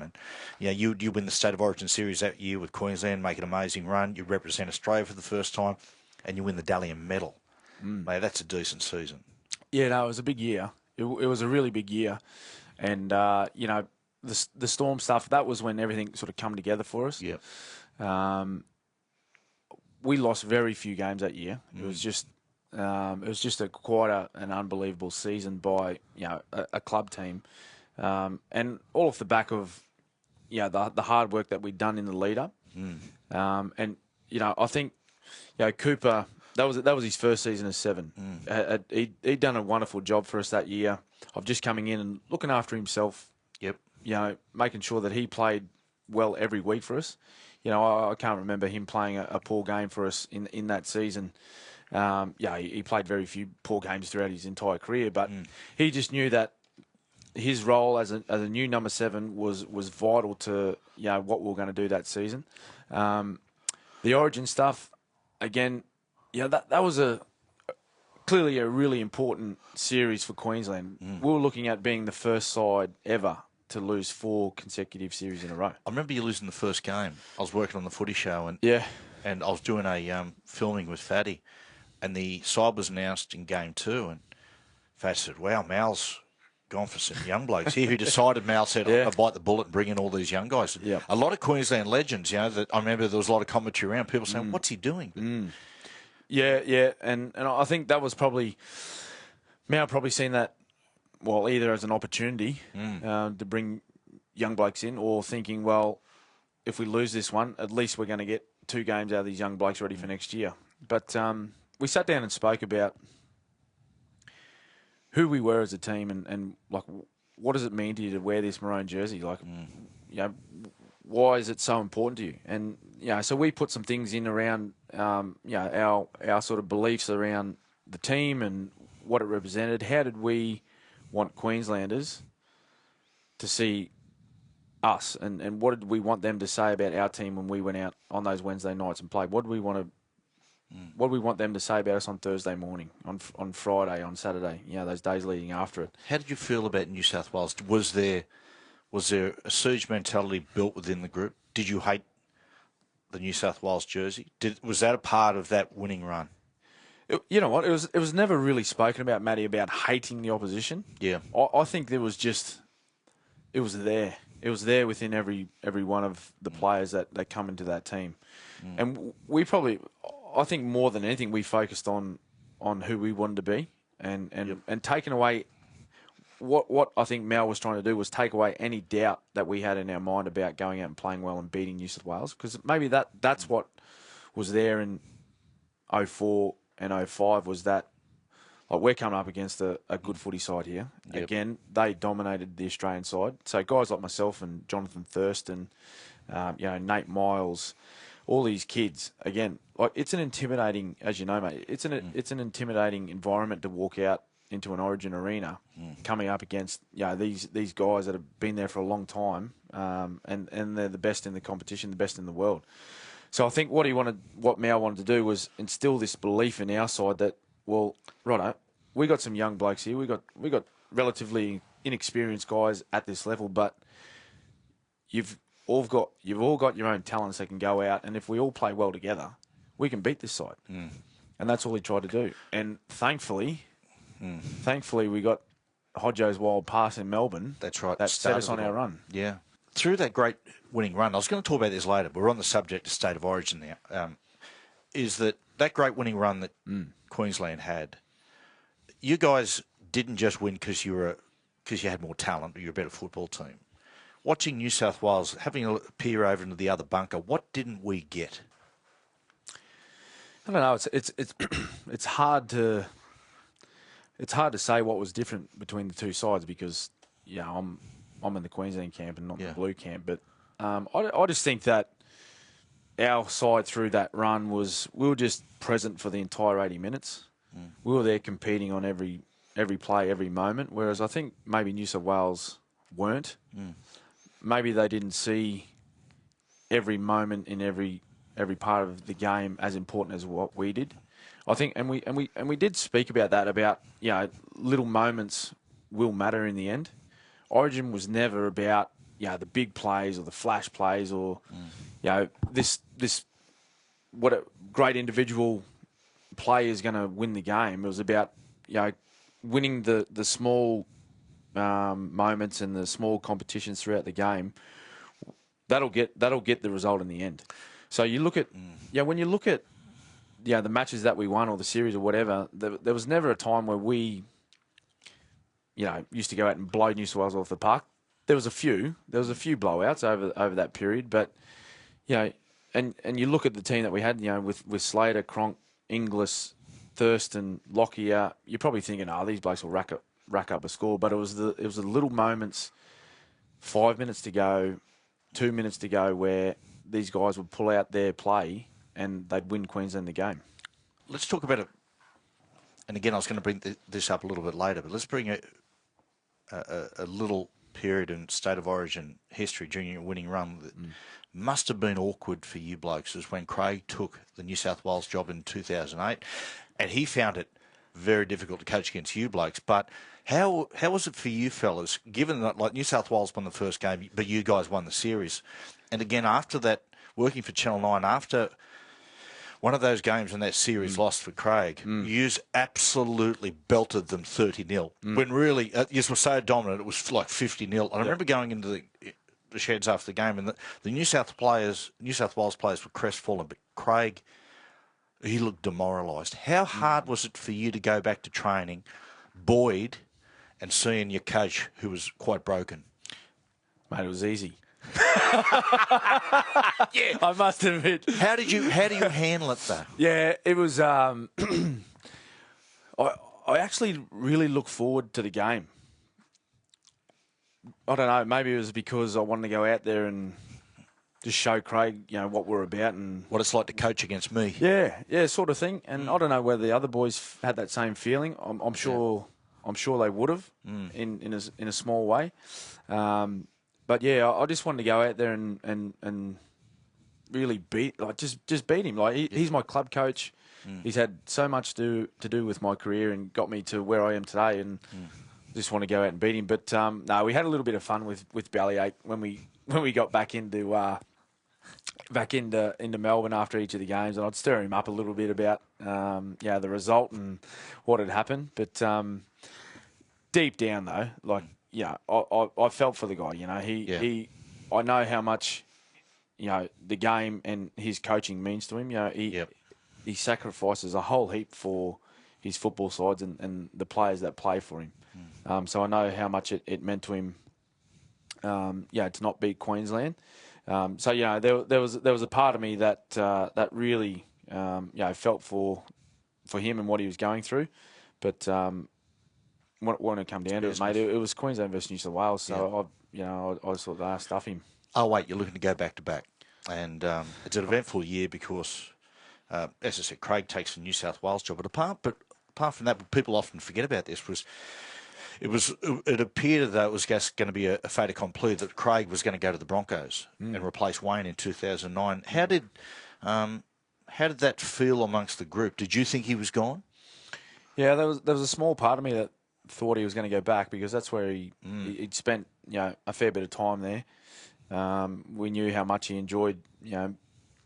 Speaker 1: And, you win the State of Origin series that year with Queensland, make an amazing run. You represent Australia for the first time, and you win the Dalian medal. Mate, that's a decent season. Yeah,
Speaker 2: no, it was a big year. It was a really big year. And, the Storm stuff, that was when everything sort of come together for us.
Speaker 1: Yeah.
Speaker 2: We lost very few games that year. It was just quite an unbelievable season by a club team, and all off the back of the hard work that we'd done in the lead up, and I think Cooper, that was his first season as 7. He'd done a wonderful job for us that year of just coming in and looking after himself.
Speaker 1: Yep.
Speaker 2: Making sure that he played well every week for us. I can't remember him playing a poor game for us in that season. He played very few poor games throughout his entire career, but he just knew that his role as a new number 7 was vital to what we were going to do that season. The Origin stuff, again, that was clearly a really important series for Queensland. We were looking at being the first side ever to lose 4 consecutive series in a row.
Speaker 1: I remember you losing the first game. I was working on the footy show and I was doing a filming with Fatty, and the side was announced in game 2, and Fatty said, "Wow, Mal's gone for some young blokes here." Who decided? Mal said, "I'll bite the bullet and bring in all these young guys."
Speaker 2: Yeah.
Speaker 1: A lot of Queensland legends, that I remember there was a lot of commentary around, people saying, "What's he doing?"
Speaker 2: Yeah, and I think that was probably Mal probably seen that, well, either as an opportunity to bring young blokes in, or thinking, well, if we lose this one, at least we're going to get 2 games out of these young blokes ready for next year. But we sat down and spoke about who we were as a team and like, what does it mean to you to wear this maroon jersey? Like, why is it so important to you? And so we put some things in around our sort of beliefs around the team and what it represented. How did we want Queenslanders to see us, and what did we want them to say about our team when we went out on those Wednesday nights and played? What did we want them to say about us on Thursday morning, on Friday, on Saturday? Those days leading after it.
Speaker 1: How did you feel about New South Wales? Was there a siege mentality built within the group? Did you hate the New South Wales jersey? Was that a part of that winning run?
Speaker 2: You know what? It was never really spoken about, Matty, about hating the opposition.
Speaker 1: Yeah.
Speaker 2: I think there was just, it was there. It was there within every one of the players that come into that team. And we probably, I think more than anything, we focused on who we wanted to be and taking away what I think Mal was trying to do was take away any doubt that we had in our mind about going out and playing well and beating New South Wales, because maybe that's what was there in 04 and 05 was that, like, we're coming up against a good footy side here. Yep. Again, they dominated the Australian side. So guys like myself and Jonathan Thurston, Nate Miles, all these kids, again, like, it's an intimidating, as you know, mate, it's an intimidating environment to walk out into an Origin arena, coming up against these guys that have been there for a long time, and they're the best in the competition, the best in the world. So I think what Mal wanted to do was instill this belief in our side that, well, righto, we got some young blokes here, we got relatively inexperienced guys at this level, but you've all got your own talents that can go out, and if we all play well together, we can beat this side. And that's all he tried to do. And thankfully, we got Hodjo's wild pass in Melbourne.
Speaker 1: That's right.
Speaker 2: That set us on our run.
Speaker 1: Yeah. Through that great winning run, I was going to talk about this later, but we're on the subject of State of Origin now, is that great winning run that Queensland had, you guys didn't just win because you had more talent or you're a better football team. Watching New South Wales, having a peer over into the other bunker, what didn't we get?
Speaker 2: I don't know. It's hard to say what was different between the two sides, because I'm in the Queensland camp and not the Blue camp. But I just think that our side through that run we were just present for the entire 80 minutes. We were there competing on every play, every moment. Whereas I think maybe New South Wales weren't. Maybe they didn't see every moment in every part of the game as important as what we did. I think, and we did speak about that, about little moments will matter in the end. Origin was never about the big plays or the flash plays or this what a great individual play is going to win the game. It was about winning the small moments and the small competitions throughout the game. That'll get the result in the end. So you look at when you look at the matches that we won or the series or whatever, there was never a time where we used to go out and blow New South Wales off the park. There was a few blowouts over that period, but and you look at the team that we had, with Slater, Cronk, Inglis, Thurston, Lockyer, you're probably thinking, these blokes will rack up a score. But it was the little moments, 5 minutes to go, 2 minutes to go, where these guys would pull out their play and they'd win Queensland the game.
Speaker 1: Let's talk about it. And again, I was going to bring this up a little bit later, but let's bring a little period in State of Origin history during your winning run that must have been awkward for you blokes. Was when Craig took the New South Wales job in 2008, and he found it very difficult to coach against you blokes. But how was it for you fellas, given that like New South Wales won the first game, but you guys won the series? And again, after that, working for Channel 9, after one of those games when that series lost for Craig, you absolutely belted them 30-0. When really, you were so dominant, it was like 50-0. And I remember going into the sheds after the game, and the New South Wales players were crestfallen, but Craig, he looked demoralised. How hard was it for you to go back to training, Boyd, and seeing your coach, who was quite broken?
Speaker 2: Mate, it was easy.
Speaker 1: Yeah,
Speaker 2: I must admit.
Speaker 1: How do you handle it though?
Speaker 2: Yeah, it was. I actually really look forward to the game. I don't know. Maybe it was because I wanted to go out there and just show Craig, what we're about and
Speaker 1: what it's like to coach against me.
Speaker 2: Yeah, sort of thing. And I don't know whether the other boys had that same feeling. I'm sure. Yeah. I'm sure they would have in a small way. But yeah, I just wanted to go out there and really just beat him. Like he's my club coach. He's had so much to do with my career and got me to where I am today. And just want to go out and beat him. But no, we had a little bit of fun with Bellyache when we got back into Melbourne after each of the games, and I'd stir him up a little bit about the result and what had happened. But deep down though, like. Yeah, I felt for the guy. I know how much, the game and his coaching means to him. He sacrifices a whole heap for his football sides and the players that play for him. So I know how much it meant to him. To not beat Queensland. There was a part of me that really felt for him and what he was going through, but. When it come down to it, mate, it was Queensland versus New South Wales. So I thought, stuff him.
Speaker 1: Oh wait, you're looking to go back to back, and it's an eventful year because, as I said, Craig takes the New South Wales job. But apart from that, what people often forget about this it appeared as though it was just going to be a fait accompli that Craig was going to go to the Broncos and replace Wayne in 2009. How did that feel amongst the group? Did you think he was gone?
Speaker 2: Yeah, there was a small part of me that thought he was going to go back because that's where he'd spent a fair bit of time there. We knew how much he enjoyed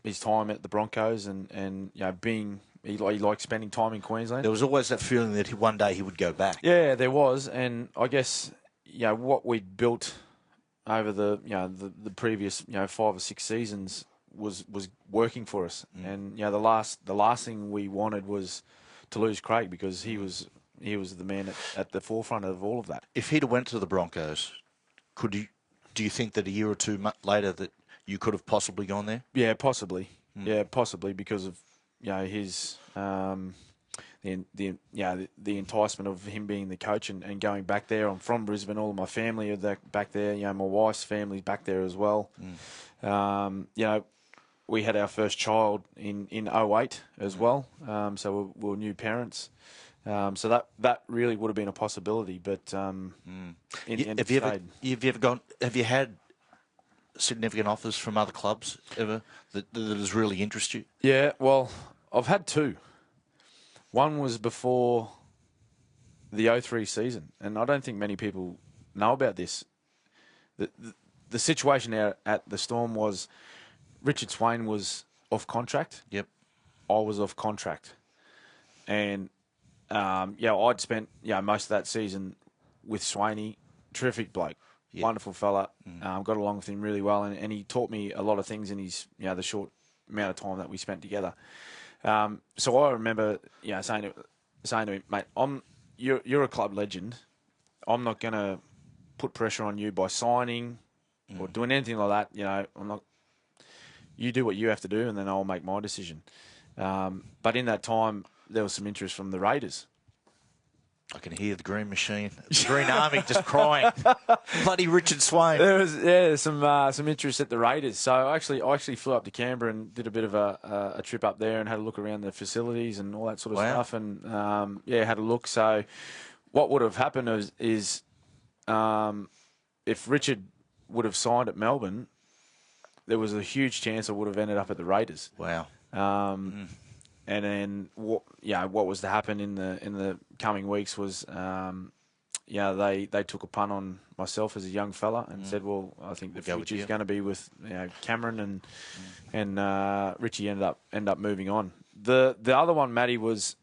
Speaker 2: his time at the Broncos and being he liked spending time in Queensland.
Speaker 1: There was always that feeling that one day he would go back.
Speaker 2: Yeah, there was, and I guess what we'd built over the previous 5 or 6 seasons was working for us, and the last thing we wanted was to lose Craig because he was the man at the forefront of all of that.
Speaker 1: If he'd have went to the Broncos, do you think that a year or two later that you could have possibly gone there?
Speaker 2: Yeah, possibly. Yeah, possibly because of his the enticement of him being the coach and going back there. I'm from Brisbane. All of my family are back there. My wife's family's back there as well. We had our first child in 2008 as well. So we were new parents. So that really would have been a possibility, but have
Speaker 1: you had significant offers from other clubs ever that has really interested you?
Speaker 2: Yeah, well, I've had 2. One was before the 2003 season, and I don't think many people know about this. The situation out at the Storm was Richard Swain was off contract.
Speaker 1: Yep,
Speaker 2: I was off contract, and I'd spent most of that season with Swaney, terrific bloke, wonderful fella. Got along with him really well, and he taught me a lot of things in his the short amount of time that we spent together. So I remember saying to him, mate, you're a club legend. I'm not going to put pressure on you by signing or doing anything like that. I'm not. You do what you have to do, and then I'll make my decision. But in that time, there was some interest from the Raiders.
Speaker 1: I can hear the Green Machine, the Green Army just crying. Bloody Richard Swain.
Speaker 2: There was some interest at the Raiders. So I actually flew up to Canberra and did a bit of a trip up there and had a look around the facilities and all that sort of stuff. And had a look. So what would have happened is if Richard would have signed at Melbourne, there was a huge chance I would have ended up at the Raiders.
Speaker 1: Wow.
Speaker 2: And then what was to happen in the coming weeks was, they took a punt on myself as a young fella and said, well, I think the future is going to be with Cameron and Richie end up moving on. The other one, Matty, was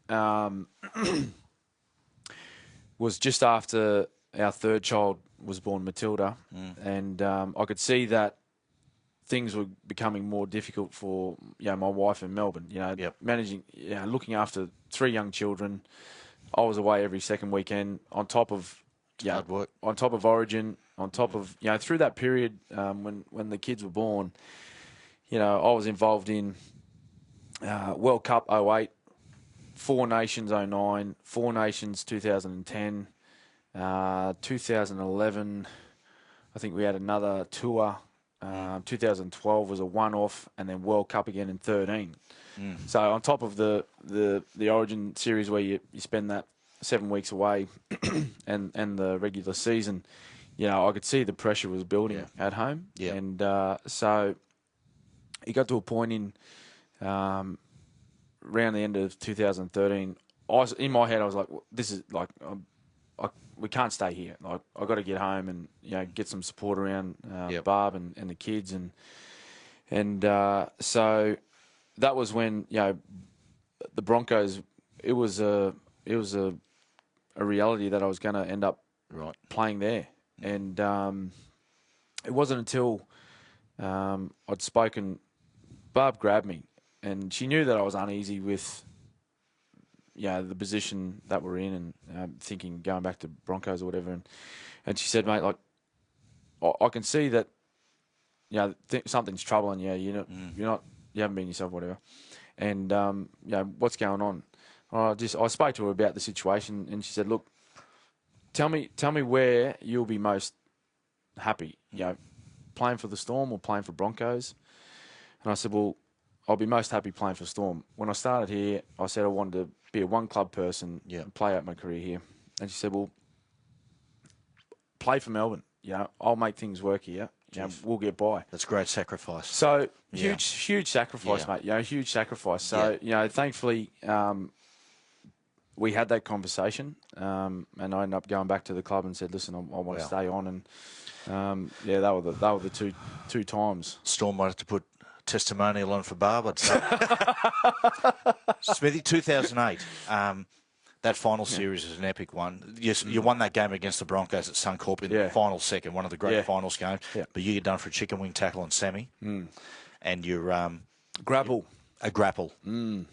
Speaker 2: was just after our third child was born, Matilda, and I could see that things were becoming more difficult for my wife in Melbourne. Managing, looking after 3 young children. I was away every second weekend on top of
Speaker 1: hard work,
Speaker 2: on top of Origin, on top of through that period when the kids were born. I was involved in World Cup 08, 4 Nations 09, 4 Nations 2010, 2011. I think we had another tour. 2012 was a one-off, and then World Cup again in 13. So on top of the Origin series where you spend that 7 weeks away, and the regular season, I could see the pressure was building at home, and so it got to a point in around the end of 2013. In my head, I was like, "This is like." We can't stay here. Like, I got to get home and get some support around Barb and the kids and so that was when the Broncos. It was a reality that I was going to end up playing there, and it wasn't until I'd spoken. Barb grabbed me, and she knew that I was uneasy with the position that we're in, and thinking going back to Broncos or whatever, and she said, mate, like I can see that something's troubling you. You haven't been yourself, whatever, and what's going on? I spoke to her about the situation, and she said, look, tell me where you'll be most happy, playing for the Storm or playing for Broncos. And I said, well, I'll be most happy playing for Storm. When I started here, I said I wanted to be a one-club person and play out my career here. And she said, well, play for Melbourne. I'll make things work here. We'll get by.
Speaker 1: That's a great sacrifice.
Speaker 2: So, huge sacrifice, mate. Huge sacrifice. So, thankfully, we had that conversation, and I ended up going back to the club and said, listen, I want to stay on. And, that were the two times.
Speaker 1: Storm wanted to put testimonial on for Barb, I'd say. Smithy, 2008, that final series is an epic one. Yes, you won that game against the Broncos at Suncorp in the final second, one of the great finals games. But you get done for a chicken wing tackle on Sammy, and you're
Speaker 2: grapple,
Speaker 1: a grapple, a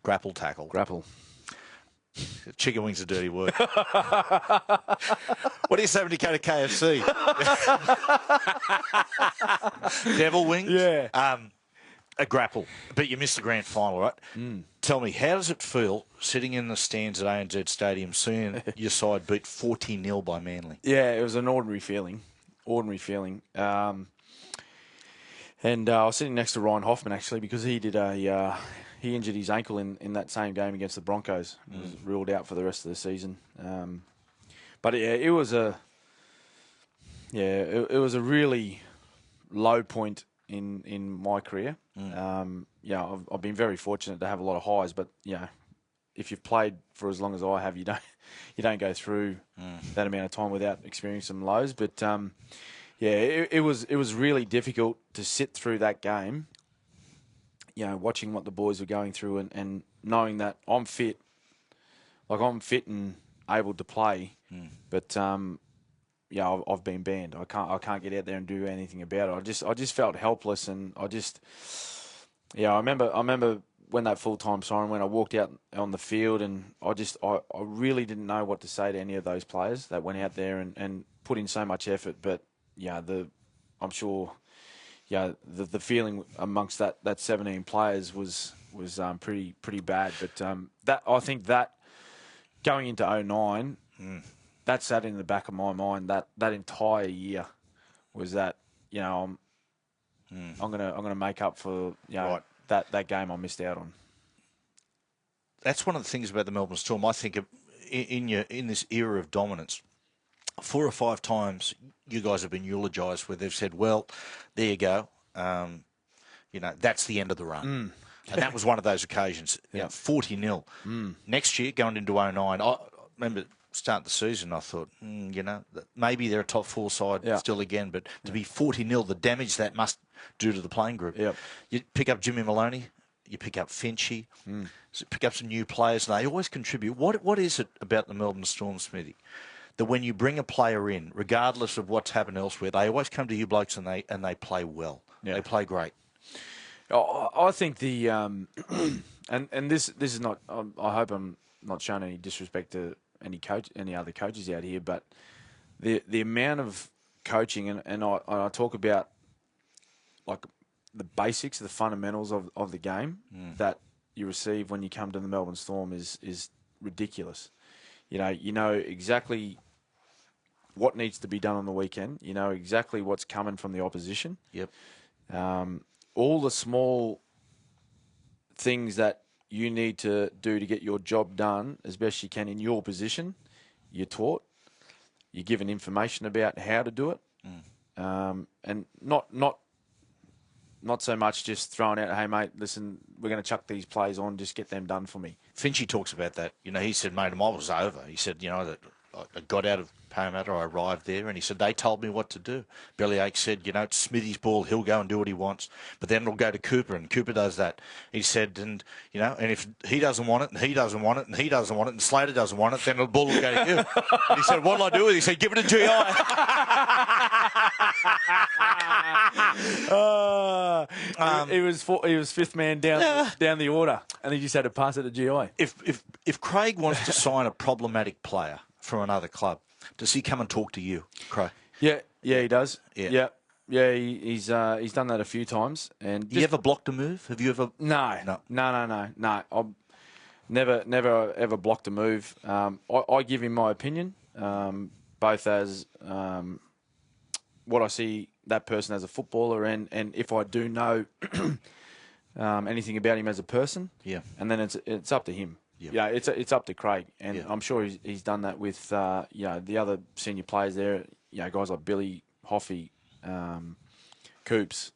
Speaker 1: grapple tackle,
Speaker 2: grapple.
Speaker 1: Chicken wing's a dirty word. What do you say when you go to KFC? Devil wings?
Speaker 2: Yeah.
Speaker 1: A grapple. But you missed the grand final, right? Tell me, how does it feel sitting in the stands at ANZ Stadium seeing your side beat 40-0 by Manly?
Speaker 2: Yeah, it was an ordinary feeling. And I was sitting next to Ryan Hoffman, actually, because he did he injured his ankle in that same game against the Broncos. He was ruled out for the rest of the season. But it was a really low point in my career. I've been very fortunate to have a lot of highs, but if you've played for as long as I have, you don't go through that amount of time without experiencing some lows. But it was really difficult to sit through that game. Watching what the boys were going through and knowing that I'm fit and able to play, but I've been banned. I can't get out there and do anything about it. I just felt helpless, and I remember when that full-time siren went, I walked out on the field, and I really didn't know what to say to any of those players that went out there and put in so much effort. But I'm sure. The feeling amongst that 17 players was pretty bad. But I think that going into 2009, that sat in the back of my mind. That entire year was that I'm gonna make up for that game I missed out on.
Speaker 1: That's one of the things about the Melbourne Storm. I think in this era of dominance, 4 or 5 times you guys have been eulogised where they've said, "Well, there you go. That's the end of the run." And that was one of those occasions. 40-0. Next year, going into 09, I remember starting the season, I thought, maybe they're a top 4 side still again, but to be 40-0, the damage that must do to the playing group.
Speaker 2: Yep.
Speaker 1: You pick up Jimmy Maloney, you pick up Finchy, pick up some new players, and they always contribute. What is it about the Melbourne Storm, Smithy, that when you bring a player in, regardless of what's happened elsewhere, they always come to you blokes and they play well. Yeah. They play great.
Speaker 2: I think the and this is not. I hope I'm not showing any disrespect to any other coaches out here, but the amount of coaching and I talk about like the basics, the fundamentals of the game that you receive when you come to the Melbourne Storm is ridiculous. You know exactly what needs to be done on the weekend. You know exactly what's coming from the opposition.
Speaker 1: Yep.
Speaker 2: All the small things that you need to do to get your job done as best you can in your position, you're taught. You're given information about how to do it, and not so much just throwing out, "Hey mate, listen, we're going to chuck these plays on, just get them done for me."
Speaker 1: Finchy talks about that. He said, "Mate, I was over." He said, that I got out of Parramatta, I arrived there, and he said, "They told me what to do." Bellyache said, "It's Smithy's ball, he'll go and do what he wants, but then it'll go to Cooper, and Cooper does that." He said, and if he doesn't want it, and he doesn't want it, and he doesn't want it, and Slater doesn't want it, then the ball will go to you. And he said, "What'll I do with it?" He said, "Give it to GI."
Speaker 2: He was fifth man down the order, and he just had to pass it to GI.
Speaker 1: If Craig wants to sign a problematic player from another club, does he come and talk to you, Craig?
Speaker 2: Yeah, he does. Yeah. He's done that a few times. And
Speaker 1: you ever blocked a move? Have you ever?
Speaker 2: No. I've never ever blocked a move. I give him my opinion, both as what I see that person as a footballer, and if I do know anything about him as a person. Yeah. And then it's up to him. Yeah, it's up to Craig, and I'm sure he's done that with the other senior players there. Guys like Billy, Hoffy, Coops,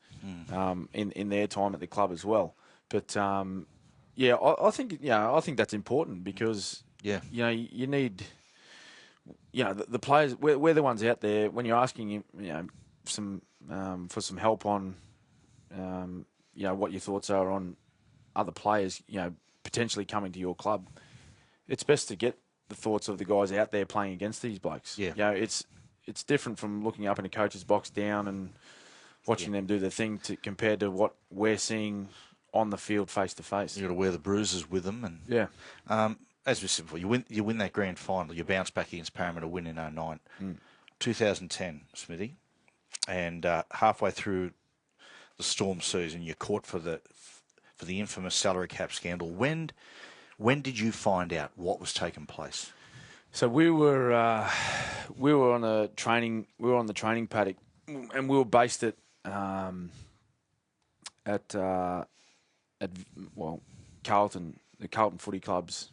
Speaker 2: in their time at the club as well. But I think that's important because you need the players. We're the ones out there when you're asking some for some help on what your thoughts are on other players. Potentially coming to your club, it's best to get the thoughts of the guys out there playing against these blokes. Yeah. It's different from looking up in a coach's box down and watching them do their thing compared to what we're seeing on the field face to face.
Speaker 1: You got to wear the bruises with them, and as we said before, you win that grand final, you bounce back against Parramatta, win in 09, 2010, Smithy, and halfway through the Storm season, you're caught for the infamous salary cap scandal. When did you find out what was taking place?
Speaker 2: So we were on the training paddock, and we were based at Carlton, the Carlton Footy Club's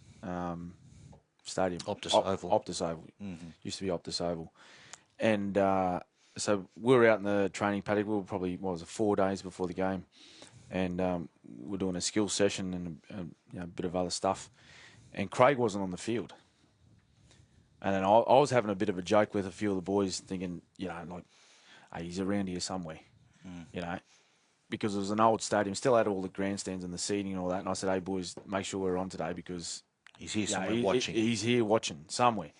Speaker 2: stadium.
Speaker 1: Optus Oval.
Speaker 2: Optus Oval. Mm-hmm. Used to be Optus Oval, and so we were out in the training paddock. We were probably 4 days before the game. And we're doing a skills session and a bit of other stuff. And Craig wasn't on the field. And then I was having a bit of a joke with a few of the boys thinking, hey, he's around here somewhere, because it was an old stadium, still had all the grandstands and the seating and all that. And I said, hey, boys, make sure we're on today because
Speaker 1: he's here somewhere watching.
Speaker 2: He's here watching somewhere.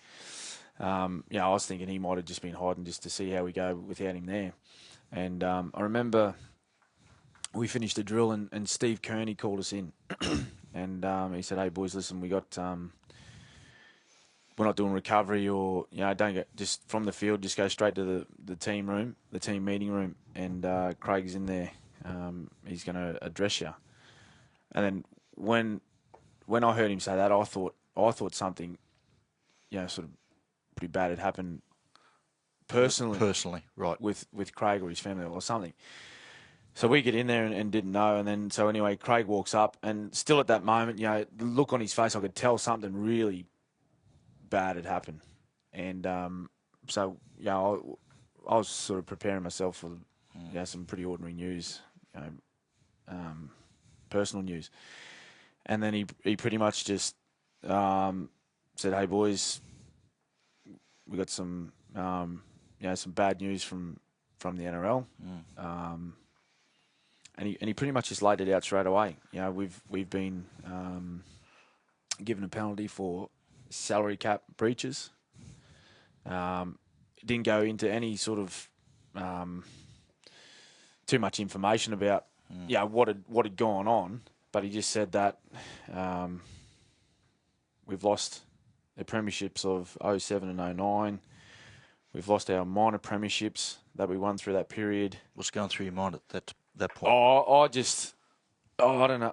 Speaker 2: I was thinking he might have just been hiding just to see how we go without him there. And I remember we finished the drill and Steve Kearney called us in and he said, hey boys, listen, we're not doing recovery or, don't get just from the field, just go straight to the team room, the team meeting room. And Craig's in there. He's going to address you. And then when I heard him say that, I thought something, sort of pretty bad had happened personally,
Speaker 1: right.
Speaker 2: with Craig or his family or something. So we get in there and didn't know. And then, so anyway, Craig walks up, and still at that moment, the look on his face, I could tell something really bad had happened. And so, I was sort of preparing myself for some pretty ordinary news, personal news. And then he pretty much just said, "Hey boys, we got some some bad news from the NRL." And he pretty much just laid it out straight away. We've been given a penalty for salary cap breaches. Didn't go into any sort of too much information about what had gone on, but he just said that we've lost the premierships of 07 and 09. We've lost our minor premierships that we won through that period.
Speaker 1: What's going through your mind at that point?
Speaker 2: I don't know.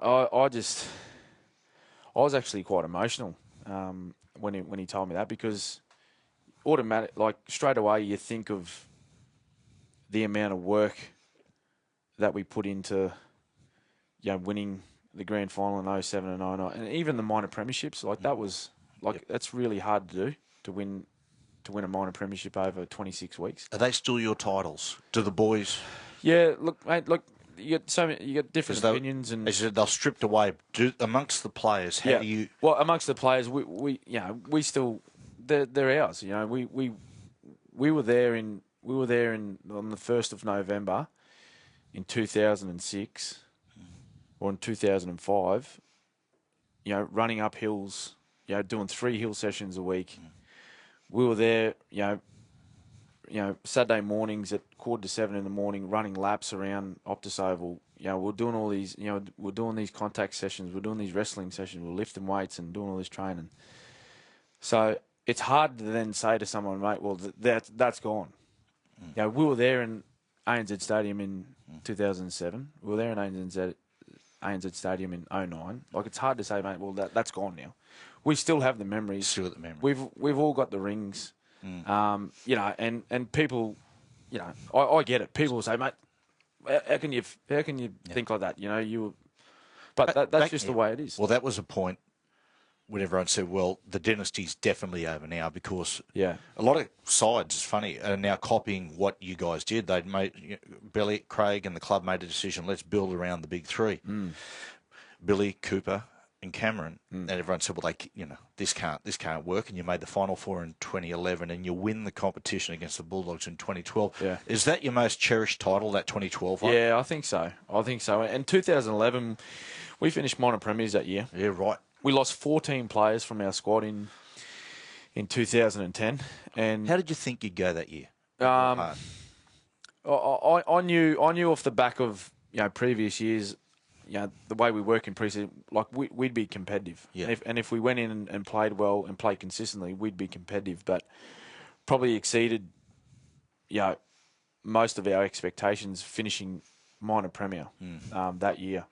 Speaker 2: I was actually quite emotional when he told me that, because straight away you think of the amount of work that we put into winning the grand final in 07 and 09, and even the minor premierships. That was that's really hard to do, to win a minor premiership over 26 weeks.
Speaker 1: Are they still your titles? Do the boys?
Speaker 2: Yeah, look, mate. Look, you got different opinions, and
Speaker 1: they're stripped away. Amongst the players, how do you?
Speaker 2: Well, amongst the players, we still they're ours. We were there on the 1st of November in 2006 or in 2005. Running up hills. Doing 3 hill sessions a week. We were there, Saturday mornings at 6:45 in the morning, running laps around Optus Oval. We're doing all these, we're doing these contact sessions, we're doing these wrestling sessions, we're lifting weights and doing all this training. So it's hard to then say to someone, mate, well, that's gone. We were there in ANZ Stadium in 2007. We were there in ANZ Stadium in 2009. It's hard to say, mate, well, that's gone now. We still have the memories.
Speaker 1: Still got the memories.
Speaker 2: We've all got the rings. And people, I get it. People will say, mate, how can you think like that? But that's just the way it is.
Speaker 1: Well, that was a point when everyone said, well, the dynasty's definitely over now, because a lot of sides, it's funny, are now copying what you guys did. They'd made Billy, Craig and the club made a decision, let's build around the big 3. Billy, Cooper and Cameron, and everyone said, well, this can't work, and you made the Final Four in 2011, and you win the competition against the Bulldogs in 2012.
Speaker 2: Yeah.
Speaker 1: Is that your most cherished title, that 2012 one?
Speaker 2: Yeah, I think so. And 2011, we finished minor premiers that year.
Speaker 1: Yeah, right.
Speaker 2: We lost 14 players from our squad in 2010. And
Speaker 1: how did you think you'd go that year?
Speaker 2: I knew off the back of previous years, the way we work in preseason, we'd be competitive.
Speaker 1: Yeah.
Speaker 2: And if we went in and played well and played consistently, we'd be competitive. But probably exceeded, most of our expectations finishing minor premier that year.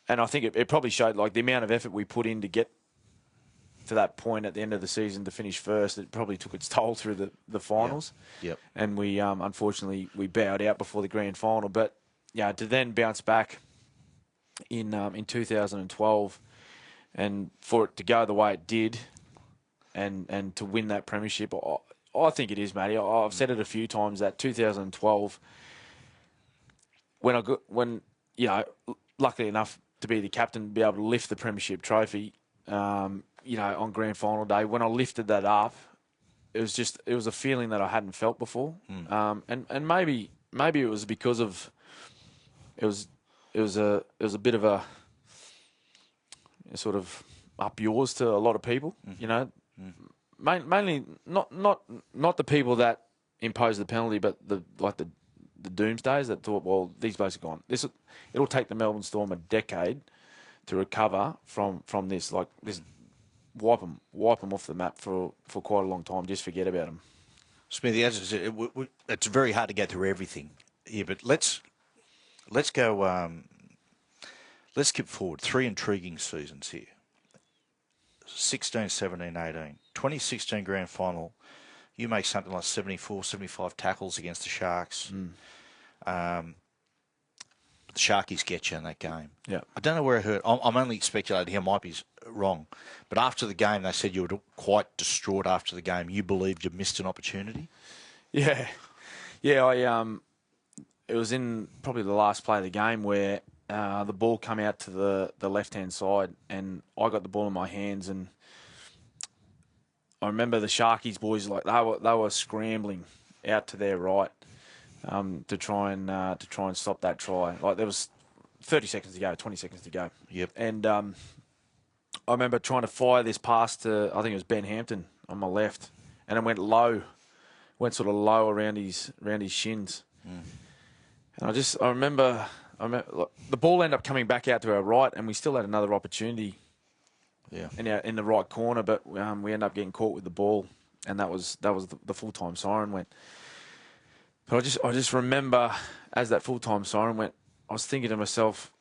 Speaker 2: And I think it probably showed the amount of effort we put in to get to that point at the end of the season to finish first. It probably took its toll through the finals.
Speaker 1: Yep.
Speaker 2: And we unfortunately we bowed out before the grand final. But to then bounce back in 2012, and for it to go the way it did, and to win that premiership, I think it is, Matty. I've said it a few times that 2012, luckily enough to be the captain, be able to lift the premiership trophy, on grand final day. When I lifted that up, it was a feeling that I hadn't felt before. And maybe it was because of it was a bit of a sort of up yours to a lot of people, mainly not the people that imposed the penalty, but the doomsdays that thought, well, these blokes are gone. It'll take the Melbourne Storm a decade to recover from this. Wipe them off the map for quite a long time. Just forget about them.
Speaker 1: Smithy, as I said, it's very hard to get through everything here, but let's go. Let's skip forward. 3 intriguing seasons here. 16, 17, 18. 2016 grand final, you make something like 74, 75 tackles against the Sharks. The Sharkies get you in that game.
Speaker 2: Yeah.
Speaker 1: I don't know where I heard. I'm only speculating here. I might be wrong. But after the game, they said you were quite distraught after the game. You believed you missed an opportunity?
Speaker 2: Yeah. Yeah, it was in probably the last play of the game where the ball come out to the left-hand side and I got the ball in my hands and I remember the Sharkies boys, like they were scrambling out to their right to try and stop that try. Like there was 30 seconds to go, 20 seconds to go.
Speaker 1: Yep.
Speaker 2: And I remember trying to fire this pass to, I think it was Ben Hampton on my left, and it went sort of low around his shins. And I remember like, the ball ended up coming back out to our right, and we still had another opportunity.
Speaker 1: Yeah.
Speaker 2: In the right corner, but we ended up getting caught with the ball, and that was the full-time siren went. But I just remember as that full-time siren went, I was thinking to myself,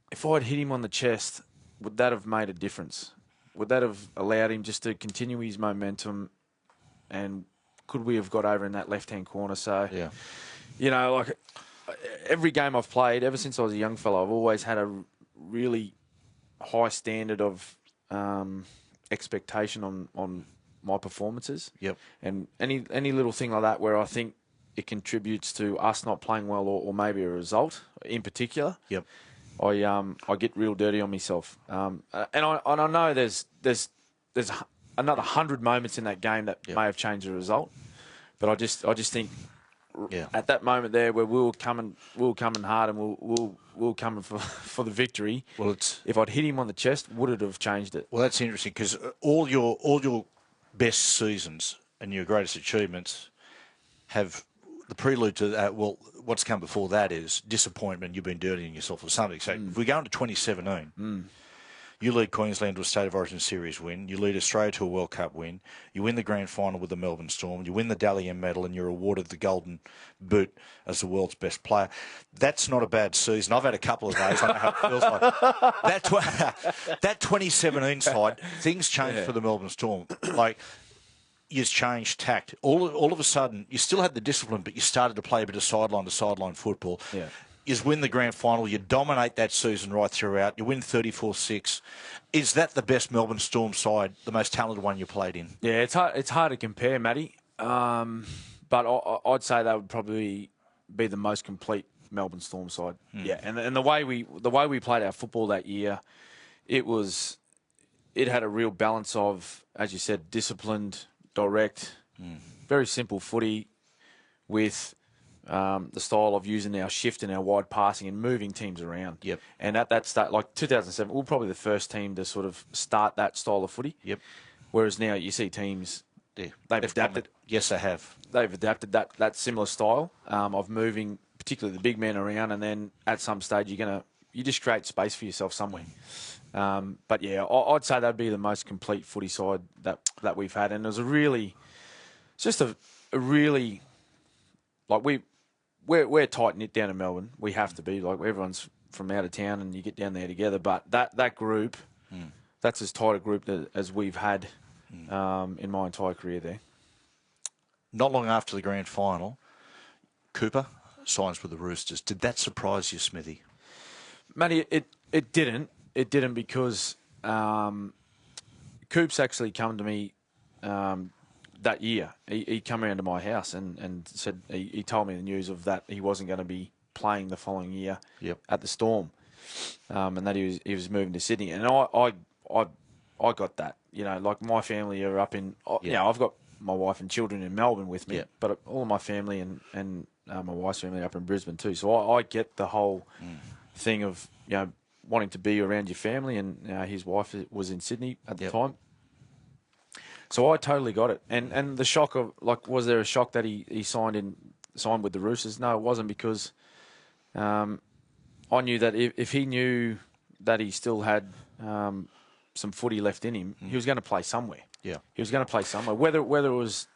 Speaker 2: if I'd hit him on the chest, would that have made a difference? Would that have allowed him just to continue his momentum? And could we have got over in that left-hand corner? So, yeah. Like every game I've played, ever since I was a young fellow, I've always had a really high standard of expectation on my performances.
Speaker 1: Yep.
Speaker 2: And any little thing like that where I think it contributes to us not playing well or maybe a result in particular.
Speaker 1: Yep.
Speaker 2: I get real dirty on myself. And I know there's another 100 moments in that game that may have changed the result. But I just think at that moment there where we were coming hard and we'll coming for the victory. Well, if I'd hit him on the chest, would it have changed it?
Speaker 1: Well, that's interesting because all your best seasons and your greatest achievements have the prelude to that. Well, what's come before that is disappointment. You've been dirtying yourself or something. So if we go into 2017. You lead Queensland to a State of Origin series win. You lead Australia to a World Cup win. You win the grand final with the Melbourne Storm. You win the Dally M medal and you're awarded the Golden Boot as the world's best player. That's not a bad season. I've had a couple of days. I know how it feels like. That 2017 side, things changed for the Melbourne Storm. Like, you've changed tact. All of a sudden, you still had the discipline, but you started to play a bit of sideline-to-sideline football.
Speaker 2: Yeah.
Speaker 1: You win the grand final. You dominate that season right throughout. You win 34-6. Is that the best Melbourne Storm side, the most talented one you played in?
Speaker 2: Yeah, it's hard to compare, Matty. But I'd say that would probably be the most complete Melbourne Storm side. Yeah, and the way we played our football that year, it had a real balance of, as you said, disciplined, direct, very simple footy with the style of using our shift and our wide passing and moving teams around.
Speaker 1: Yep.
Speaker 2: And at that start, like 2007, we were probably the first team to sort of start that style of footy.
Speaker 1: Yep.
Speaker 2: Whereas now you see teams, they've adapted.
Speaker 1: Yes, they have.
Speaker 2: They've adapted that similar style of moving, particularly the big men around, and then at some stage you just create space for yourself somewhere. But yeah, I'd say that'd be the most complete footy side that we've had, and it was a really like we're tight knit down in Melbourne. We have to be, like, everyone's from out of town, and you get down there together. But that group, that's as tight a group as we've had in my entire career there.
Speaker 1: Not long after the grand final, Cooper signs with the Roosters. Did that surprise you, Smithy?
Speaker 2: Matty, it didn't. It didn't because Coop's actually come to me that year. He come around to my house and said he told me the news of that he wasn't going to be playing the following year at the Storm, and that he was moving to Sydney. And I got that. You know, like, my family are up in. You know, I've got my wife and children in Melbourne with me, but all of my family and my wife's family are up in Brisbane too. So I get the whole thing of, you know, wanting to be around your family, and his wife was in Sydney at the time. So I totally got it. And the shock of, like, was there a shock that he signed with the Roosters? No, it wasn't, because I knew that if he knew that he still had some footy left in him, he was going to play somewhere. Yeah. He was going to play somewhere, whether it was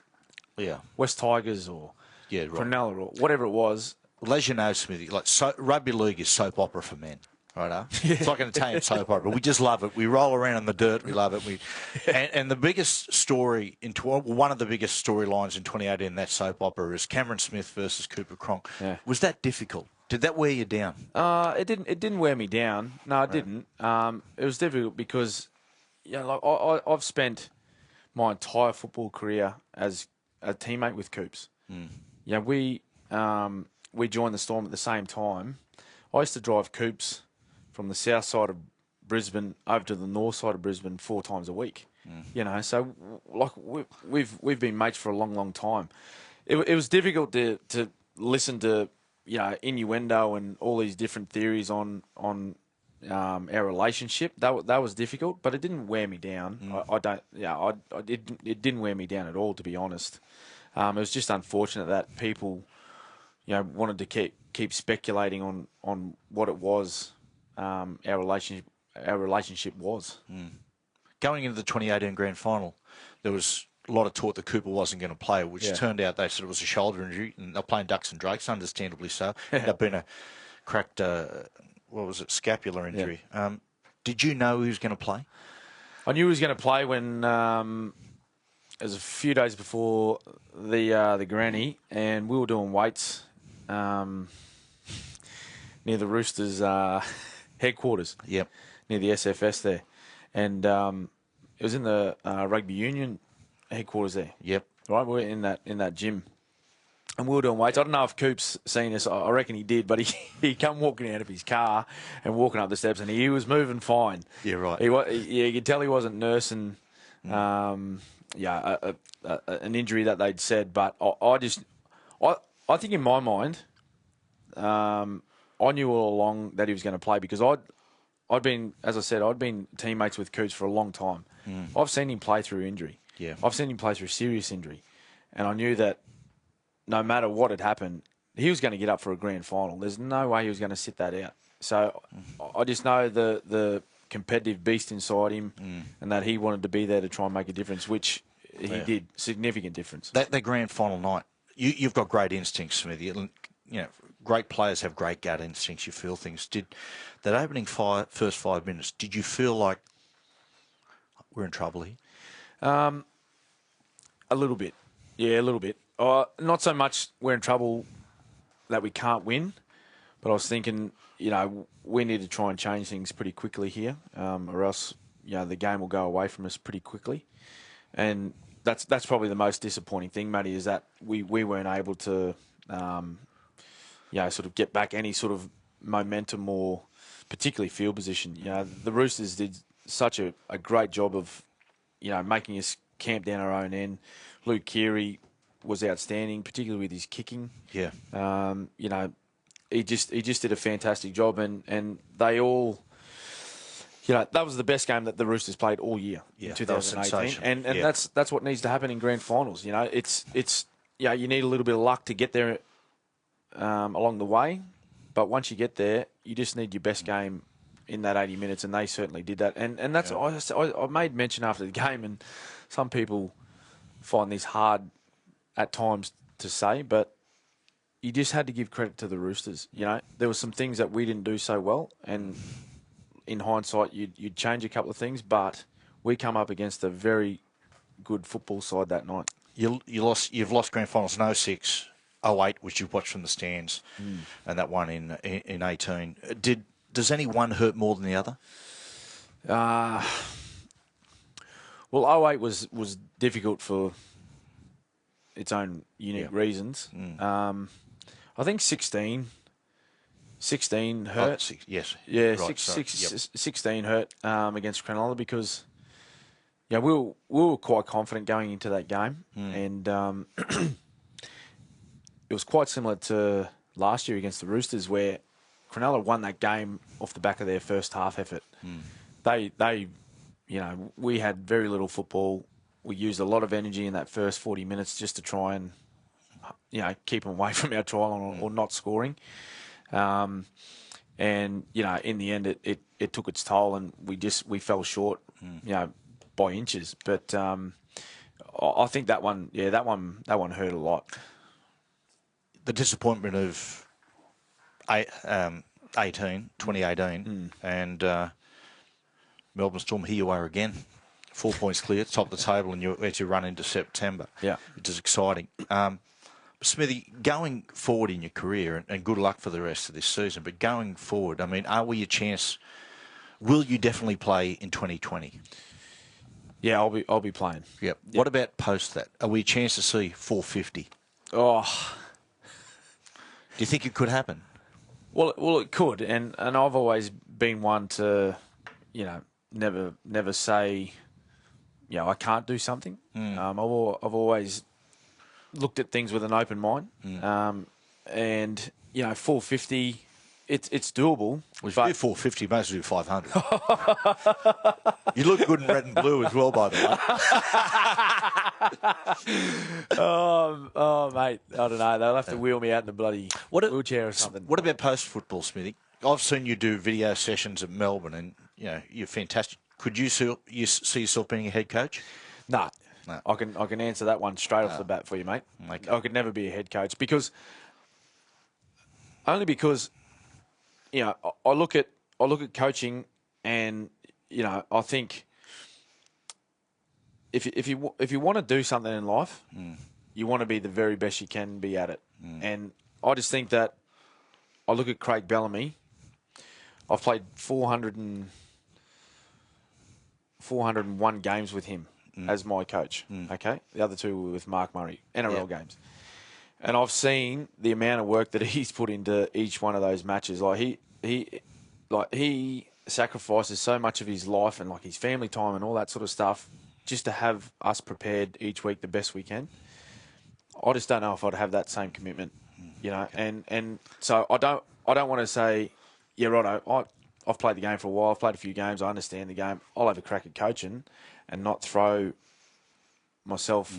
Speaker 2: West Tigers or Cronulla or whatever it was.
Speaker 1: Well, as you know, Smithy, like, rugby league is soap opera for men. Right, It's like an Italian soap opera. We just love it. We roll around in the dirt. We love it. And the biggest story, one of the biggest storylines in 2018 in that soap opera is Cameron Smith versus Cooper Cronk.
Speaker 2: Yeah.
Speaker 1: Was that difficult? Did that wear you down?
Speaker 2: It didn't wear me down. No, it didn't. It was difficult because, I've spent my entire football career as a teammate with Coops. Yeah, we joined the Storm at the same time. I used to drive Coops from the south side of Brisbane over to the north side of Brisbane 4 times a week. So we've been mates for a long, long time. It was difficult to listen to innuendo and all these different theories on our relationship. That was difficult, but it didn't wear me down. It didn't wear me down at all, to be honest. It was just unfortunate that people wanted to keep speculating on what it was. Our relationship was.
Speaker 1: Going into the 2018 grand final, there was a lot of talk that Cooper wasn't going to play, which turned out they said it was a shoulder injury, and they're playing Ducks and Drakes, understandably so. Ended up being a cracked, scapular injury. Yeah. Did you know he was going to play?
Speaker 2: I knew he was going to play when it was a few days before the granny, and we were doing weights near the Roosters headquarters.
Speaker 1: Yep.
Speaker 2: Near the SFS there. And it was in the rugby union headquarters there.
Speaker 1: Yep.
Speaker 2: Right, we were in that gym. And we were doing weights. I don't know if Coop's seen us. I reckon he did, but he come walking out of his car and walking up the steps, and he was moving fine.
Speaker 1: Yeah, right.
Speaker 2: You could tell he wasn't nursing an injury that they'd said. But I think in my mind, I knew all along that he was going to play because I'd been teammates with Coots for a long time. I've seen him play through injury.
Speaker 1: Yeah.
Speaker 2: I've seen him play through serious injury. And I knew that no matter what had happened, he was going to get up for a grand final. There's no way he was going to sit that out. So I just know the competitive beast inside him and that he wanted to be there to try and make a difference, which he did. Significant difference.
Speaker 1: That grand final night, you've got great instincts, Smithy. Great players have great gut instincts. You feel things. Did that opening first 5 minutes, did you feel like we're in trouble here?
Speaker 2: A little bit. Yeah, a little bit. Not so much we're in trouble that we can't win, but I was thinking, we need to try and change things pretty quickly here, or else, the game will go away from us pretty quickly. And that's probably the most disappointing thing, Matty, is that we weren't able to, sort of get back any sort of momentum or particularly field position. The Roosters did such a great job of, making us camp down our own end. Luke Keary was outstanding, particularly with his kicking.
Speaker 1: Yeah.
Speaker 2: He just did a fantastic job, and they all, that was the best game that the Roosters played all year in 2018, and that's what needs to happen in grand finals. It's you need a little bit of luck to get there along the way, but once you get there, you just need your best game in that 80 minutes, and they certainly did that. And that's I made mention after the game, and some people find this hard at times to say, but you just had to give credit to the Roosters. There were some things that we didn't do so well, and in hindsight, you'd change a couple of things, but we come up against a very good football side that night.
Speaker 1: You've lost grand finals in 06, 08, which you've watched from the stands, and that one in 18. Does any one hurt more than the other?
Speaker 2: Well, 08 was difficult for its own unique reasons. I think 16 hurt.
Speaker 1: Yes.
Speaker 2: Yeah,
Speaker 1: right,
Speaker 2: 16 hurt against Cronulla because we were quite confident going into that game, and it was quite similar to last year against the Roosters, where Cronulla won that game off the back of their first half effort. They we had very little football. We used a lot of energy in that first 40 minutes just to try and, keep them away from our try or not scoring. And, in the end, it took its toll, and we fell short, by inches. But I think that one hurt a lot.
Speaker 1: The disappointment of 2018, and Melbourne Storm, here you are again. 4 points clear, top of the table, and you actually run into September, which is exciting. Smithy, going forward in your career, and good luck for the rest of this season, but going forward, I mean, are we a chance? Will you definitely play in 2020?
Speaker 2: Yeah, I'll be playing.
Speaker 1: Yep. What about post that? Are we a chance to see 450?
Speaker 2: Oh,
Speaker 1: do you think it could happen?
Speaker 2: Well, it could, and I've always been one to, never say, I can't do something. I've always looked at things with an open mind, and 450, it's doable.
Speaker 1: Well, if you do 450, most do 500. You look good in red and blue as well, by the way.
Speaker 2: Oh, mate, I don't know. They'll have to wheel me out in the bloody wheelchair or something.
Speaker 1: What about post-football, Smithy? I've seen you do video sessions at Melbourne, and you're fantastic. Could you see yourself being a head coach?
Speaker 2: No. I can answer that one straight off the bat for you, mate. Okay. I could never be a head coach because I look at coaching, and I think if you want to do something in life, you want to be the very best you can be at it. And I just think that I look at Craig Bellamy. I've played 401 games with him as my coach. Okay, the other two were with Mark Murray, NRL games. And I've seen the amount of work that he's put into each one of those matches. Like he sacrifices so much of his life and like his family time and all that sort of stuff just to have us prepared each week the best we can. I just don't know if I'd have that same commitment, And so I don't want to say, yeah, righto. I've played the game for a while. I've played a few games. I understand the game. I'll have a crack at coaching and not throw myself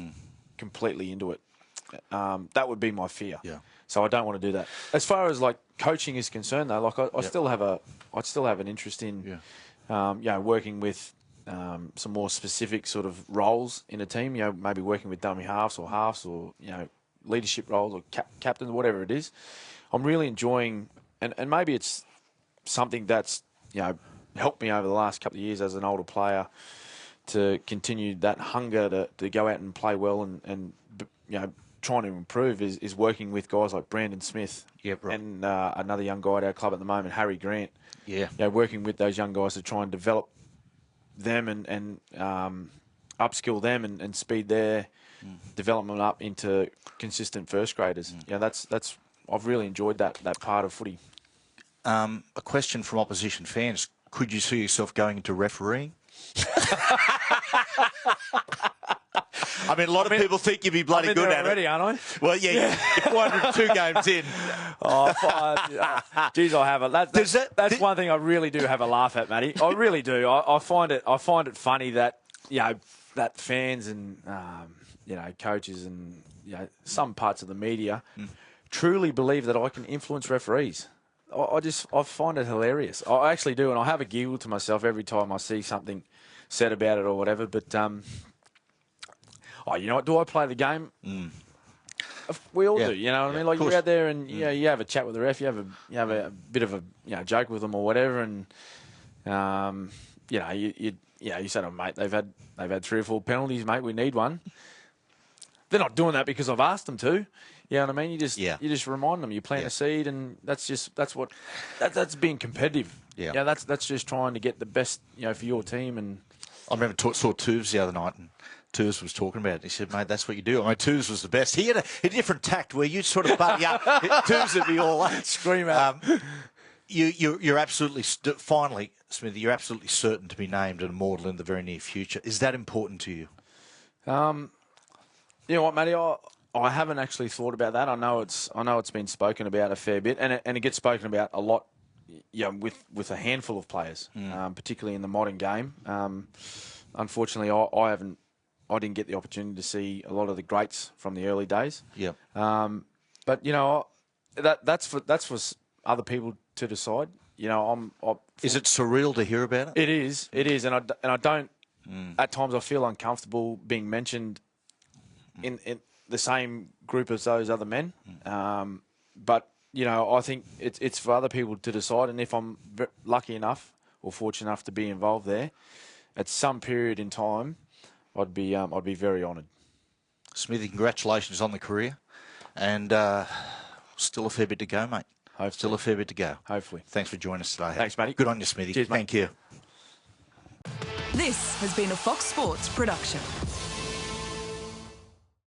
Speaker 2: completely into it. That would be my fear.
Speaker 1: Yeah.
Speaker 2: So I don't want to do that. As far as like coaching is concerned, though, like I still have an interest in, working with some more specific sort of roles in a team. Maybe working with dummy halves, or leadership roles or captains, whatever it is. I'm really enjoying, and maybe it's something that's helped me over the last couple of years as an older player to continue that hunger to go out and play well and trying to improve is working with guys like Brandon Smith and another young guy at our club at the moment, Harry Grant. Yeah. Working with those young guys to try and develop them and upskill them and speed their development up into consistent first graders. That's I've really enjoyed that part of footy.
Speaker 1: A question from opposition fans: could you see yourself going into refereeing? I mean, a lot of people think you'd be bloody good at
Speaker 2: already,
Speaker 1: it.
Speaker 2: Aren't I?
Speaker 1: Well, yeah. 402 games in.
Speaker 2: Geez, I have it. That's one thing I really do have a laugh at, Matty. I really do. I find it funny that that fans and coaches and some parts of the media truly believe that I can influence referees. I find it hilarious. I actually do, and I have a giggle to myself every time I see something said about it or whatever. But you know what? Do I play the game? We all do. You know what I mean? Like you're out there and you have a chat with the ref. You have a bit of a joke with them or whatever, and you say to them, mate, they've had 3 or 4 penalties, mate. We need one. They're not doing that because I've asked them to. You know what I mean? You just remind them. You plant a seed, and that's being competitive. Yeah. That's just trying to get the best for your team. And
Speaker 1: I remember saw Tooves the other night, and Tooves was talking about it. He said, mate, that's what you do. I mean, Tooves was the best. He had a different tact where you'd sort of buddy up. Tooves would be all like,
Speaker 2: scream out.
Speaker 1: You're absolutely, finally, Smithy, you're absolutely certain to be named an immortal in the very near future. Is that important to you?
Speaker 2: You know what, Matty? I haven't actually thought about that. I know it's been spoken about a fair bit, and it gets spoken about a lot. With a handful of players, particularly in the modern game. Unfortunately, I didn't get the opportunity to see a lot of the greats from the early days.
Speaker 1: Yeah.
Speaker 2: But that's for other people to decide.
Speaker 1: Is it surreal to hear about it?
Speaker 2: It is, and I don't. At times, I feel uncomfortable being mentioned in the same group as those other men. But I think it's for other people to decide. And if I'm lucky enough or fortunate enough to be involved there, at some period in time, I'd be very honoured.
Speaker 1: Smithy, congratulations on the career, and still a fair bit to go, mate.
Speaker 2: Hopefully.
Speaker 1: Still a fair bit to go.
Speaker 2: Hopefully.
Speaker 1: Thanks for joining us today.
Speaker 2: Thanks, Matty.
Speaker 1: Good on you, Smithy.
Speaker 2: Cheers, mate.
Speaker 1: Thank you.
Speaker 3: This has been a Fox Sports production.